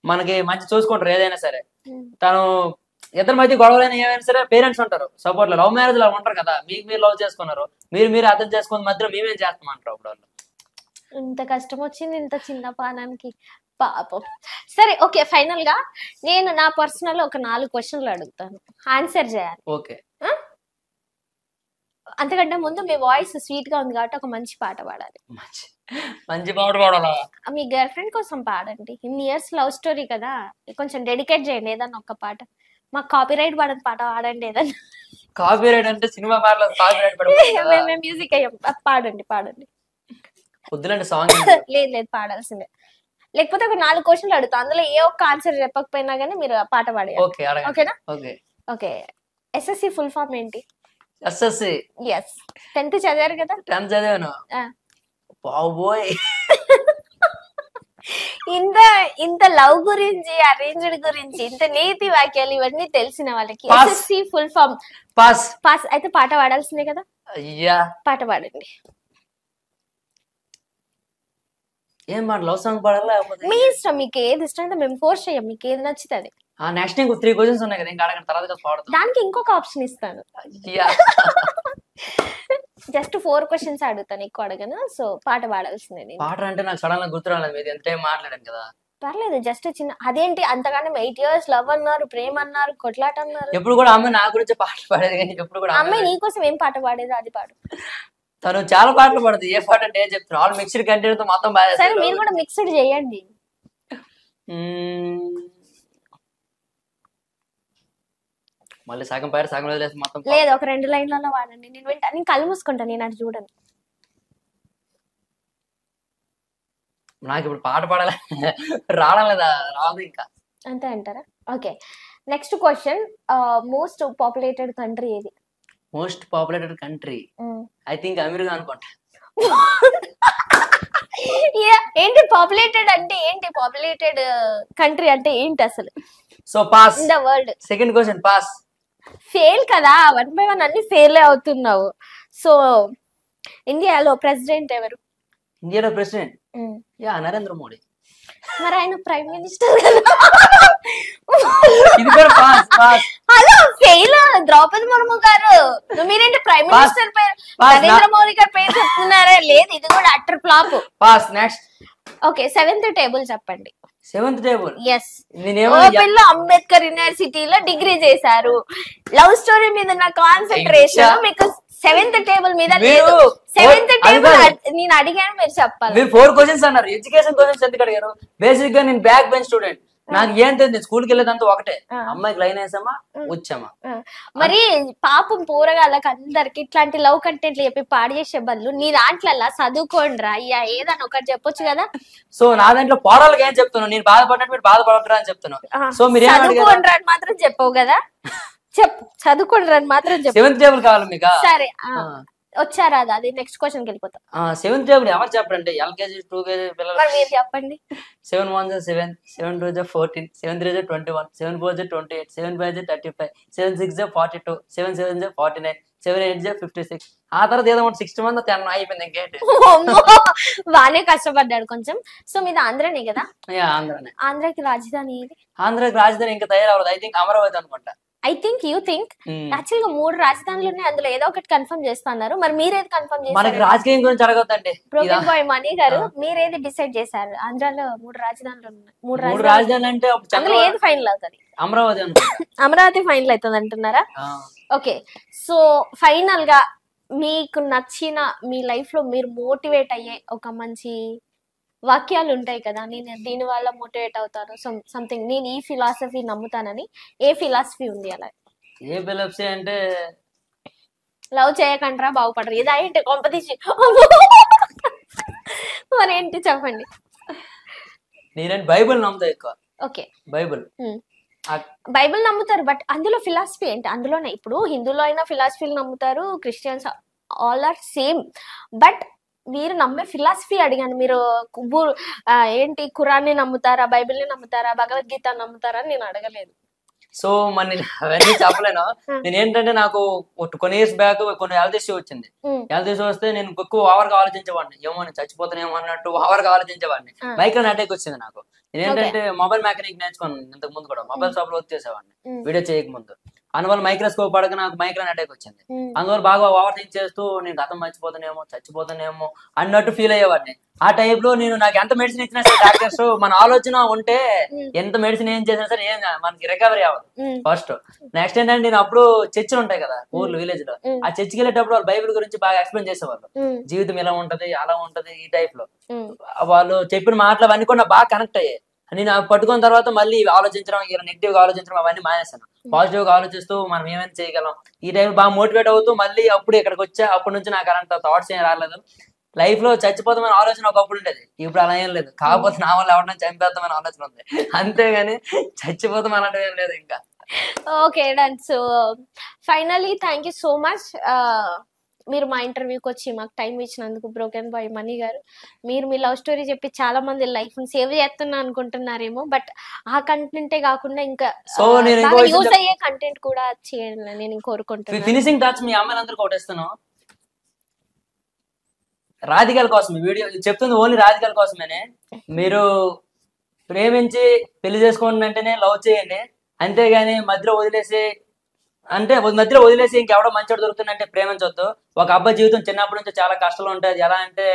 మనకి మంచి చూసుకుంటారు ఏదైనా సరే. తను ఇద్దరి మధ్య గొడవలైనా ఏమైనా సరే పేరెంట్స్ ఉంటారు సపోర్ట్ లో. లవ్ మ్యారేజ్ లో ఉంటారు కదా, మీకు మీరు లవ్ చేసుకున్నారు, మీరు అర్థం చేసుకున్న మధ్యలో మేమేం చేస్తామంటారు అప్పుడు వాళ్ళు. ఇంత కష్టం వచ్చింది ఇంత చిన్న పానానికి, పాపం. సరే ఓకే, ఫైనల్ గా నేను నా పర్సనల్ ఒక 4 క్వశ్చన్లు అడుగుతాను, ఆన్సర్ చేయాలి. ఓకే. అంతకంటే ముందు మీ వాయిస్ స్వీట్ గా ఉంది కాబట్టి ఒక మంచి పాట పాడాలి. మంచి పాట పాడాలా? మీ గర్ల్ ఫ్రెండ్ కోసం పాడండి, ఇన్ని ఇయర్స్ లవ్ స్టోరీ కదా, కొంచెం డెడికేట్ చేయండి ఏదన్నా ఒక పాట. మాకు కాపీ రైట్ పడని పాట పాడండి ఏదన్నా. కాపీ రైట్ అంటే సినిమా పాటలో కాపీ రైట్ మేము మ్యూజిక్ అయ్యాం, పాడండి. వద్దులండి సాంగ్. లేదు పాడాల్సిందే, లేకపోతే ఒక 4 క్వశ్చన్లు అడుగుతా, అందులో ఏ ఒక్క ఆన్సర్ చెప్పకపోయినా గానీ మీరు పాట పాడే. ఓకేనా? ఓకే. ఎస్ఎస్సి ఫుల్ ఫామ్ ఏంటి? ఎస్ఎస్సి ఎస్, 10th చదివారు కదా? 10th చదివాను. బాబోయ్, ఇంత లవ్ గురించి, అరేంజ్డ్ గురించి, ఇంత నీతి వాక్యాలు ఇవన్నీ తెలిసిన వాళ్ళకి ఎస్ఎస్సి ఫుల్ ఫామ్ పాస్ అయితే పాట పాడాల్సిందే కదా. అయ్యా పాట పాడండి. ఏం మాట, లవ్ సాంగ్ పాడాలా? మీ ఇష్టం, మీకు ఏది ఇష్టం అయితే మేము ఫోర్స్ చేయం, మీకు ఏది నచ్చుతుంది. నెక్స్ట్ ఇంకో 3 క్వశ్చన్స్ ఉన్నాయి కదా, ఇంకా అడగండి, తర్వాత పాడతాం. దానికి ఇంకొక ఆప్షన్ ఇస్తాను. జస్ట్ 4 క్వశ్చన్స్ అడుగుతాను, ఎక్కువ అడగను. సో పాట పాడాల్సిందే. పాట అంటే నాకు సడన్ గా గుర్తు రాలేదు, మీరు ఎంత మాట్లాడాను కదా. పర్లేదు, జస్ట్ చిన్న. అదేంటి అంతగానే 8 years లవ్ అన్నారు, ప్రేమ అన్నారు, కొట్లాట అన్నారు. ఎప్పుడు కూడా అమ్మాయి నా గురించి పాట పాడేది, కానీ ఎప్పుడు కూడా అమ్మాయి నీకోసం ఏం పాట పాడేది, అది పాడు. తను చాలా పాటలు పాడుతుంది, ఏ పాట అంటే ఏం చెప్తాను, ఆల్ మిక్స్డ్ కంటెంట్ తో మొత్తం బాగా. సరే మీరు కూడా మిక్స్డ్ చేయండి. మళ్ళీ సగం పాట సగం వదిలేసి మొత్తం. లేదు, ఒక 2 లైన్లలో వాడండి, నేను వింటా. నేను కళ్ళు మూసుకుంటా, నేను అది చూడను. నాకు ఇప్పుడు పాట పాడాలి రావడం లేదా, రాదు ఇంకా. అంతే అంటారా? Okay, next question. Most populated country ఏది? Most populated country I think America అనుకుంటా. ఏంటి పాపులేటెడ్ అంటే ఏంటి? పాపులేటెడ్ కంట్రీ అంటే ఏంటి అసలు? So pass in the world. Second question pass. Fail కదా, 1 by 1 అన్ని ఫెయిల్ అవుతున్నావు. సో ఇండియాలో ప్రెసిడెంట్ ఎవరు? ఇండియాలో ప్రెసిడెంట్ నరేంద్ర మోడీ. మరి ఆయన ప్రైమ్ మినిస్టర్ కదా. ఇది కూడా pass pass. Hello, fail Draupadi Murmu గారు. మీరేంటి ప్రైమ్ మినిస్టర్ పేరు నరేంద్ర మోడీ గారి పేరు చెప్తున్నారా? లేదు, ఇది కూడా utter flop. Pass. Next. Okay, 7th table చెప్పండి. 7th table. ఎస్. ఓపెన్ లో అంబేద్కర్ యూనివర్సిటీలో డిగ్రీ చేశారు. లవ్ స్టోరీ మీద ఉన్న కాన్సన్ట్రేషన్ మీకు 7th టేబుల్ మీద లేదు. 7th టేబుల్ నేను అడిగాను, మీరు చెప్పాలి. మీరు 4 క్వశ్చన్స్ అన్నారు, ఎడ్యుకేషన్ క్వశ్చన్స్ ఎందుకు అడిగారు? బేసిక్ గా నేను బ్యాక్ బెంచ్ స్టూడెంట్, నాకు ఏం తెలియదు, స్కూల్కి వెళ్ళేదంతా ఒకటే, అమ్మాయికి లైన్ వేసామా వచ్చామా. మరి పాపం పోరగాళ్ళకి అందరికి ఇట్లాంటి లవ్ కంటెంట్లు చెప్పి పాడు చేసే బదులు నీ దాంట్లో చదువుకోండి రా అయ్యా, ఏదన్నా ఒకటి చెప్పొచ్చు కదా. సో నా దాంట్లో పోరాళ్ళకి ఏం చెప్తున్నాను, నేను బాధపడినట్టు మీరు బాధపడతారా అని చెప్తున్నాను. సో మీరు చదువుకోండి అని మాత్రం చెప్పవు కదా, చెప్పు చదువుకోండి అని మాత్రం చెప్పు. 7th టేబుల్ కావాలి మీకు? సరే వచ్చారా, అది నెక్స్ట్ క్వశ్చన్ కి వెళ్ళిపోతాం. 7th టేబుల్ ఎవరు చెప్పండి? LKG 2KG పిల్లలు మీరు చెప్పండి. 7 1 7, 7 2 14, 7 3 21, 7 4 28, 7 5 35, 7 6 42, 7 7 49, 7 8 56. ఆ తర్వాత ఏదో 60 మంది 10 అయిపోయింది, ఇంకేంటి. బానే కష్టపడ్డాడు కొంచెం. సో మీది ఆంధ్రనే కదా? ఆంధ్రనే. ఆంధ్రాకి రాజధాని ఏది? ఆంధ్రాకి రాజధాని ఇంకా తయారవ్వదు, ఐ థింక్ అమరావతి అనుకుంటా. I think you think actual గా 3 రాజధానులు ఉన్నాయి, అందులో ఏదో ఒకటి కన్ఫర్మ్ చేస్తున్నారు. మరి మీరేది కన్ఫర్మ్ చేశారు? మనకి రాజకీయం గురించి అడగొద్దండి. బ్రోకెన్ బాయ్ మనీ గారు, మీరేది డిసైడ్ చేశారు? ఆంధ్రాలో 3 రాజధానులు ఉన్నాయి. 3 రాజధానులు అంటే అందులో ఏది ఫైనల్ అవుతుంది? అమరావతి. అమరావతి ఫైనల్ అవుతుంది అంటున్నారా? ఓకే, సో ఫైనల్ గా మీకు నచ్చిన, మీ లైఫ్ లో మీరు మోటివేట్ అయ్యే ఒక మంచి వాక్యాలు ఉంటాయి కదా, నేను దీని వల్ల మోటివేట్ అవుతాను, సంథింగ్, నేను ఈ ఫిలాసఫీ నమ్ముతానని, ఏ ఫిలాసఫీ ఉంది అలా? ఏ ఫిలాసఫీ అంటే లవ్ చేయకంటారా బాగుపడరు ఇది ఏంటి కొంపతీసి మరి ఏంటి చెప్పండి. నేనంటే బైబిల్ నమ్ముతా ఎక్కువ. ఓకే బైబిల్ బైబిల్ నమ్ముతారు బట్ అందులో ఫిలాసఫీ ఏంటి? అందులోనే ఇప్పుడు హిందువులో అయినా ఫిలాసఫీలు నమ్ముతారు, Christians all are same. But మీరు నమ్మే ఫిలాసఫీ అడిగాను. మీరు ఏంటి ఖురాన్ని నమ్ముతారా, బైబిల్ని నమ్ముతారా, భగవద్గీత నమ్ముతారా అని నేను అడగలేదు. సో మరి నేను అవన్నీ చెప్పలేను. నేను ఏంటంటే నాకు కొన్ని ఇయర్స్ బ్యాక్ కొన్ని హెల్త్ ఇష్యూ వచ్చింది. హెల్త్ ఇష్యూ వస్తే నేను ఎక్కువ ఓవర్గా ఆలోచించేవాడిని, ఏమో నేను చచ్చిపోతానేమో అన్నట్టు ఓవర్గా ఆలోచించేవాడిని. మైగ్రేన్ అటాక్ వచ్చింది నాకు. నేనేంటంటే మొబైల్ మెకానిక్ నేర్చుకున్నాను ఇంతకు ముందు కూడా, మొబైల్ షాప్ లో వర్క్ చేసేవాడిని వీడియో చేయక ముందు. అందువల్ల మైక్రోస్కోప్ పడక నాకు మైగ్రేన్ అటాక్ వచ్చింది. అందువల్ల బాగా ఓవర్ థింక్ చేస్తూ నేను గతం మర్చిపోతానేమో, చచ్చిపోతానేమో అన్నట్టు ఫీల్ అయ్యేవాడిని. ఆ టైప్ లో నేను నాకు ఎంత మెడిసిన్ ఇచ్చినా సరే డాక్టర్స్ మన ఆలోచన ఉంటే ఎంత మెడిసిన్ ఏం చేసినా సరే ఏం మనకి రికవరీ అవ్వదు ఫస్ట్. నెక్స్ట్ ఏంటంటే నేను అప్పుడు చర్చిలు ఉంటాయి కదా ఊర్లు విలేజ్ లో, ఆ చర్చికి వెళ్ళేటప్పుడు వాళ్ళు బైబిల్ గురించి బాగా ఎక్స్ప్లెయిన్ చేసేవాళ్ళు. జీవితం ఇలా ఉంటది అలా ఉంటది ఈ టైప్ లో వాళ్ళు చెప్పిన మాటలు అవన్నీ కూడా బాగా కనెక్ట్ అయ్యాయి. నేను పట్టుకున్న తర్వాత మళ్ళీ ఆలోచించడం, ఇలా నెగిటివ్ గా ఆలోచించడం అవన్నీ మానేస్తాను. పాజిటివ్ గా ఆలోచిస్తూ మనం ఏమైనా చేయగలం ఈ టైం బాగా మోటివేట్ అవుతూ మళ్ళీ అప్పుడు ఇక్కడికి వచ్చా. అప్పటి నుంచి నాకు అలాంటి థాట్స్ ఏం రాలేదు. లైఫ్ లో చచ్చిపోతామని ఆలోచన ఒకప్పుడు ఉండేది, ఇప్పుడు అలా ఏం లేదు. కాకపోతే నా వల్ల ఎవరైనా చంపేద్దామని ఆలోచన ఉంది, అంతేగాని చచ్చిపోతాం అలాంటివి ఏం లేదు ఇంకా. Okay done. So finally thank you so much మీరు మా ఇంటర్వ్యూకి వచ్చి మాకు టైం ఇచ్చినందుకు. బ్రోకెన్ బాయ్ మనీ గారు, మీరు మీ లవ్ స్టోరీ చెప్పి చాలా మంది లైఫ్ ని సేవ్ చేస్తున్నా అనుకుంటున్నారేమో, బట్ ఆ కంటెంటే కాకుండా ఇంకా యూజ్ అయ్యే కంటెంట్ కూడా చేయాలని నేను కోరుకుంటున్నాను. ఫినిషింగ్ టచ్ మీ అమ్మాయిలందరూ కొట్టేస్తాను. రాధికల కోసం వీడియో చెప్తుంది, ఓన్లీ రాధికల కోసమేనే. మీరు ప్రేమించి పెళ్లి చేసుకోండి అంటేనే లవ్ చేయండి, అంతేగాని మధ్యలో వదిలేసి ఇంకెవడో మంచోడు దొరుకుతుందంటే ప్రేమించవద్దు. ఒక అబ్బాయి జీవితం చిన్నప్పటి నుంచి చాలా కష్టాలు ఉంటాయి. ఎలా అంటే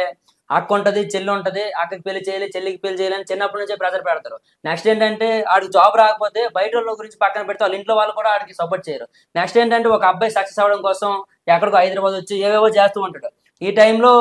అక్క ఉంటది, చెల్లి ఉంటది, అక్కకి పెళ్లి చేయాలి, చెల్లికి పెళ్లి చేయాలి అని చిన్నప్పటి నుంచే ప్రెజర్ పెడతారు. నెక్స్ట్ ఏంటంటే ఆడికి జాబ్ రాకపోతే బయట వాళ్ళ గురించి పక్కన పెడితే వాళ్ళ ఇంట్లో వాళ్ళు కూడా ఆడికి సపోర్ట్ చేయరు. నెక్స్ట్ ఏంటంటే ఒక అబ్బాయి సక్సెస్ అవ్వడం కోసం ఎక్కడికో హైదరాబాద్ వచ్చి ఏవేవో చేస్తూ ఉంటాడు. ఈ టైంలో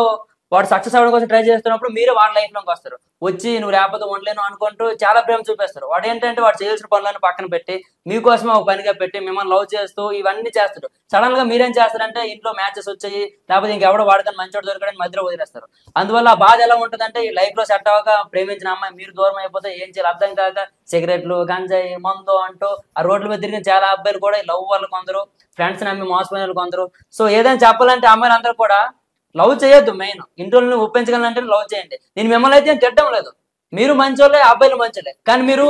వాడు సక్సెస్ అవ్వడం కోసం ట్రై చేస్తున్నప్పుడు మీరే వాడి లైఫ్ లోకి వస్తారు. వచ్చి నువ్వు లేకపోతే ఉండలేను అనుకుంటూ చాలా ప్రేమ చూపిస్తారు. వాడు ఏంటంటే వాడు చేయాల్సిన పనులను పక్కన పెట్టి మీకోసమే ఒక పనిగా పెట్టి మిమ్మల్ని లవ్ చేస్తూ ఇవన్నీ చేస్తాడు. సడన్ గా మీరేం చేస్తారంటే ఇంట్లో మ్యాచెస్ వచ్చాయి, లేకపోతే ఇంకెవడో వాడికని మంచోడు దొరకడానికి మధ్యలో వదిలేస్తారు. అందువల్ల ఆ బాధ ఎలా ఉంటుందంటే ఈ లైఫ్ లో సెట్ అవ్వక ప్రేమించిన అమ్మాయి మీరు దూరం అయిపోతే ఏం చేయాలి అర్థం కాక సిగరెట్లు, గంజాయి, మందు అంటూ ఆ రోడ్ల మీద తిరిగిన చాలా అబ్బాయిలు కూడా లవ్ వాళ్ళు కొందరు, ఫ్రెండ్స్ నమ్మి మోసపోయిన వాళ్ళు కొందరు. సో ఏదైనా చెప్పాలంటే అమ్మాయిలు అందరూ కూడా లవ్ చేయొద్దు. మెయిన్ ఇంట్లో ఒప్పించగలంటే లవ్ చేయండి. నేను మిమ్మల్ని అయితే తిట్టడం లేదు, మీరు మంచోళ్ళే, అబ్బాయిలు మంచోళ్ళే. కానీ మీరు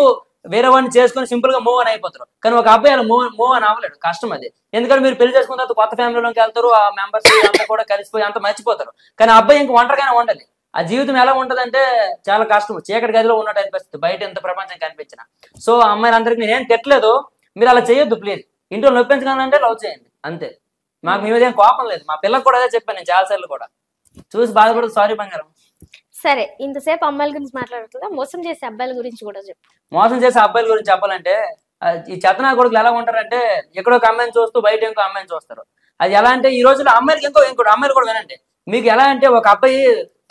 వేరే వాడిని చేసుకుని సింపుల్ గా మూవ్ అని అయిపోతారు. కానీ ఒక అబ్బాయి అలా మూవ్ అని అవ్వలేడు, కష్టం అది. ఎందుకంటే మీరు పెళ్లి చేసుకున్న తర్వాత కొత్త ఫ్యామిలీలోకి వెళ్తారు, ఆ మెంబర్స్ అంతా కూడా కలిసిపోయి అంత మర్చిపోతారు. కానీ అబ్బాయి ఇంక ఒంటరిగానే ఉండాలి. ఆ జీవితం ఎలా ఉంటదంటే చాలా కష్టం, చీకటి గదిలో ఉన్నట్టు అనిపిస్తుంది బయట ఎంత ప్రపంచం కనిపించిన. సో అమ్మాయిలందరికీ నేనేం తిట్టలేదు, మీరు అలా చేయొద్దు ప్లీజ్. ఇంట్లో నొప్పించగలంటే లవ్ చేయండి అంతే. మాకు మీ మీద ఏం కోపం లేదు, మా పిల్లలకు కూడా అదే చెప్పాను నేను చాలాసార్లు కూడా. చూసి బాధపడదు, సారీ బంగారం. సరే ఇంతసేపు అమ్మాయిల గురించి మాట్లాడుతుందా, మోసం చేసే అబ్బాయిల గురించి కూడా చెప్పు. మోసం చేసే అబ్బాయిల గురించి చెప్పాలంటే ఈ చెత్తనా కొడుకులు ఎలా ఉంటారంటే ఎక్కడో ఒక అమ్మాయిని చూస్తూ బయట ఇంకో అమ్మాయిని చూస్తారు. అది ఎలా అంటే ఈ రోజుల్లో అమ్మాయిలకి ఇంకోటి అమ్మాయిలు కూడా వినండి. మీకు ఎలా అంటే ఒక అబ్బాయి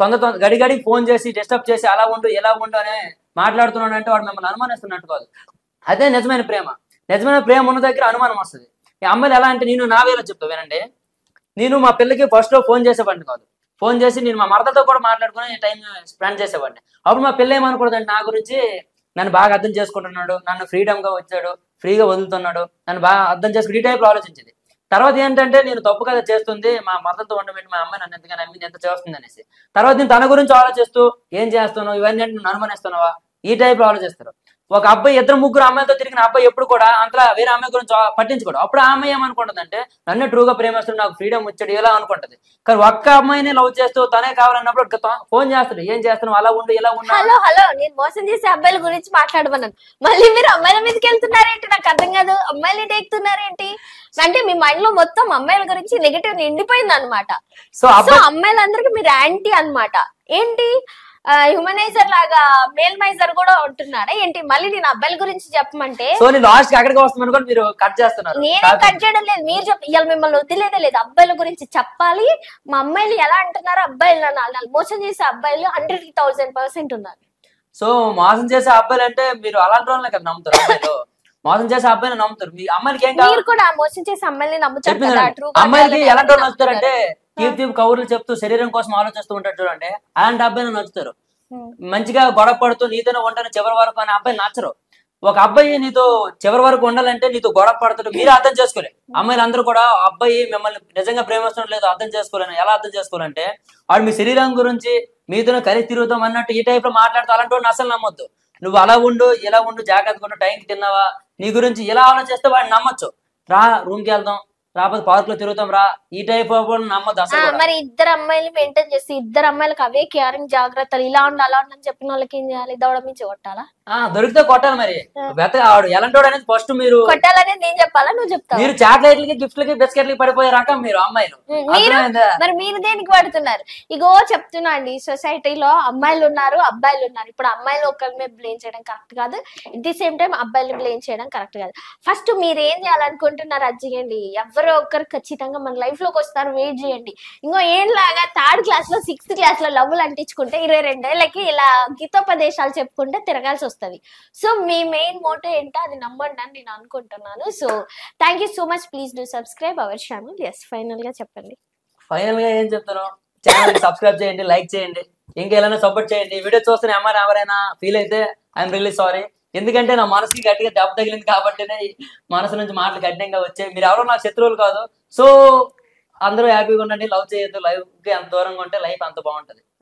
తొందర గడిగడికి ఫోన్ చేసి డిస్టర్బ్ చేసి అలా ఉండు ఎలా ఉండు అని మాట్లాడుతున్నాడు అంటే వాడు మిమ్మల్ని అనుమానిస్తున్నట్టు కాదు. అదే నిజమైన ప్రేమ. నిజమైన ప్రేమ ఉన్న దగ్గర అనుమానం వస్తుంది. ఈ అమ్మాయిలు ఎలా అంటే నేను నా వేలో చెప్తా వినండి. నేను మా పిల్లకి ఫస్ట్ లో ఫోన్ చేసేవాడిని కాదు, ఫోన్ చేసి నేను మా మరదతో కూడా మాట్లాడుకుని టైం స్పెండ్ చేసేవాడిని. అప్పుడు మా పిల్ల ఏమనుకూడదంటే నా గురించి నన్ను బాగా అర్థం చేసుకుంటున్నాడు, నన్ను ఫ్రీడమ్ గా వచ్చాడు, ఫ్రీగా వదులుతున్నాడు, నన్ను బాగా అర్థం చేసుకుని ఈ టైప్ లో ఆలోచించింది. తర్వాత ఏంటంటే నేను తప్పు కదా చేస్తుంది, మా మరదతో ఉండబెట్టి మా అమ్మాయి నన్ను ఎంతగా నమ్మింది, ఎంత చేస్తుంది అనేసి. తర్వాత నేను తన గురించి ఆలోచిస్తూ ఏం చేస్తున్నావు ఇవన్నీ అంటే నన్ను అనుమానిస్తున్నావా ఈ టైప్ లో ఆలోచిస్తారు. ఒక అబ్బాయి ఇద్దరు ముగ్గురు అమ్మాయితో తిరిగిన అబ్బాయి ఎప్పుడు కూడా అంతలా వేరే అమ్మాయి గురించి పట్టించుకోడు. అప్పుడు ఆ అమ్మాయి ఏమనుకుంటుందంటే నన్ను ట్రూగా ప్రేమిస్తాడు, నాకు ఫ్రీడమ్ వచ్చాడు ఇలా అనుకుంటది. కానీ ఒక్క అమ్మాయిని లవ్ చేస్తూ తనే కావాలన్నప్పుడు ఫోన్ చేస్తాడు, ఏం చేస్తున్నావు అలా ఉండు ఇలా ఉండు. హలో హలో నేను మోసం చేసే అబ్బాయిల గురించి మాట్లాడమన్నాను, మళ్ళీ మీరు అమ్మాయిల మీదకి వెళ్తున్నారేంటి? నాకు అర్థం కాదు. అమ్మాయిలు ఎక్కుతున్నారేంటి అంటే మీ మైండ్ లో మొత్తం అమ్మాయిల గురించి నెగటివ్ నిండిపోయింది అనమాట. సో అమ్మాయిలందరికీ మీరు యాంటీ అనమాట. ఏంటి హ్యూమనైజర్ లాగా మేల్మైజర్ కూడా ఉంటున్నారా ఏంటి? మళ్ళీ నేను అబ్బాయిల గురించి చెప్పమంటే మీరు కట్ చేస్తున్నారు. నేనేం కట్ చేయడం లేదు, మీరు ఇవాళ మిమ్మల్ని వదిలేదే లేదు. అబ్బాయిల గురించి చెప్పాలి. మా అమ్మాయిలు ఎలా అంటున్నారో అబ్బాయిలు మోసం చేసే అబ్బాయిలు 100,000% ఉన్నారు. సో మోసం చేసే అబ్బాయిలు అంటే మీరు అలాంటి వాళ్ళనే కదా నమ్ముతారు. అమ్మాయిలు మోసం చేసే అబ్బాయిని నమ్ముతారు. మీ అమ్మాయిలకి ఏం కావాలి? మీరు కూడా మోసం చేసే అమ్మాయిని నమ్ముతారు చెప్పింది కదా, చూడండి. true అమ్మాయిలకి కాదు ఎలాంటి వాళ్ళు నమ్ముతున్నారు. నచ్చుతారంటే తీపి కౌరులు చెప్తూ శరీరం కోసం ఆలోచిస్తూ ఉంటారు చూడండి, అలాంటి అబ్బాయిని నచ్చుతారు. మంచిగా గొడవ పడుతూ నీతోనే ఉంటాను చివరి వరకు అనే అబ్బాయి నచ్చరు. ఒక అబ్బాయి నీతో చివరి వరకు ఉండాలంటే నీతో గొడవ పడతాడు. మీరు అర్థం చేసుకోలే. అమ్మాయిలు అందరూ కూడా అబ్బాయి మిమ్మల్ని నిజంగా ప్రేమిస్తున్నట్టు లేదు అర్థం చేసుకోలేను. ఎలా అర్థం చేసుకోవాలంటే వాడు మీ శరీరం గురించి మీతోనే కలిసి తిరుగుతాం అన్నట్టు ఈ టైప్ లో మాట్లాడుతూ అలాంటి వాడిని అసలు నమ్మొద్దు. నువ్వు అలా ఉండు ఇలా ఉండు జాగ్రత్తగా ఉండు, టైంకి తిన్నావా, నీ గురించి ఇలా ఆలోచిస్తే వాడిని నమ్మొచ్చు. రా రూమ్కి వెళ్దాం, రాకపోతే పార్క్ లో తిరుగుతాం రా, ఈ టైప్ ఆఫ్ నమ్మద్దు అసలు కూడా. మరి ఇద్దరు అమ్మాయిలు మెయింటైన్ చేసి ఇద్దరు అమ్మాయిలకు అవే కేరింగ్ జాగ్రత్తలు ఇలా ఉండి అలా ఉండని చెప్పిన వాళ్ళకి ఏం చేయాలి? దవడ మించి కొట్టాలా? దొరికితే కొట్టాలి. మరి ఆవిడ ఎలాంటి వాడు అనేది ఫస్ట్ మీరు కొట్టాలనేది నేను చెప్పాలా నువ్వు చెప్తావు? మీరు చాక్లెట్లకి గిఫ్ట్లకి బిస్కెట్లకి పడిపోయే రకం మీరు అమ్మాయిలు. మీరు మరి మీరు దేనికి పడుతున్నారు? ఇగో చెప్తున్నా అండి, సొసైటీలో అమ్మాయిలు ఉన్నారు అబ్బాయిలు ఉన్నారు. ఇప్పుడు అమ్మాయిలు ఒకరి మీద బ్లేమ్ చేయడం కరెక్ట్ కాదు, ఎట్ ది సేమ్ టైం అబ్బాయిలు బ్లేమ్ చేయడం కరెక్ట్ కాదు. ఫస్ట్ మీరు ఏం చేయాలనుకుంటున్నారు అది చేయండి. ఎవరో ఒకరు ఖచ్చితంగా మన లైఫ్ లోకి వస్తారు, వెయిట్ చేయండి. ఇంకో ఏం లాగా 3rd క్లాస్ లో 6th క్లాస్ లో లవ్వులు అంటించుకుంటే 22 ఏళ్ళకి ఇలా గీతోపదేశాలు చెప్పుకుంటే తిరగాల్సి వస్తుంది. సో మీ మెయిన్ మోటో ఏంటో అది నమ్మండి అని నేను అనుకుంటున్నాను. So thank you so much. Please do subscribe our channel. Yes final గా చెప్పండి. ఫైనల్ గా ఏం చెప్తాను, ఛానల్ సబ్స్క్రైబ్ చేయండి, లైక్ చేయండి, ఇంకా ఎలా సపోర్ట్ చేయండి. వీడియో చూస్తున్న అమ్మాయి ఎవరైనా ఫీల్ అయితే ఐఎమ్ రియల్లీ సారీ. ఎందుకంటే నా మనసుకి గట్టిగా దెబ్బ తగిలింది కాబట్టినే మనసు నుంచి మాటలు కఠినంగా వచ్చాయి. మీరు ఎవరో నాకు శత్రువులు కాదు. సో అందరూ హ్యాపీగా ఉండండి, లవ్ చేయొద్దు. లైఫ్ కి అంత దూరంగా ఉంటే లైఫ్ అంత బాగుంటది.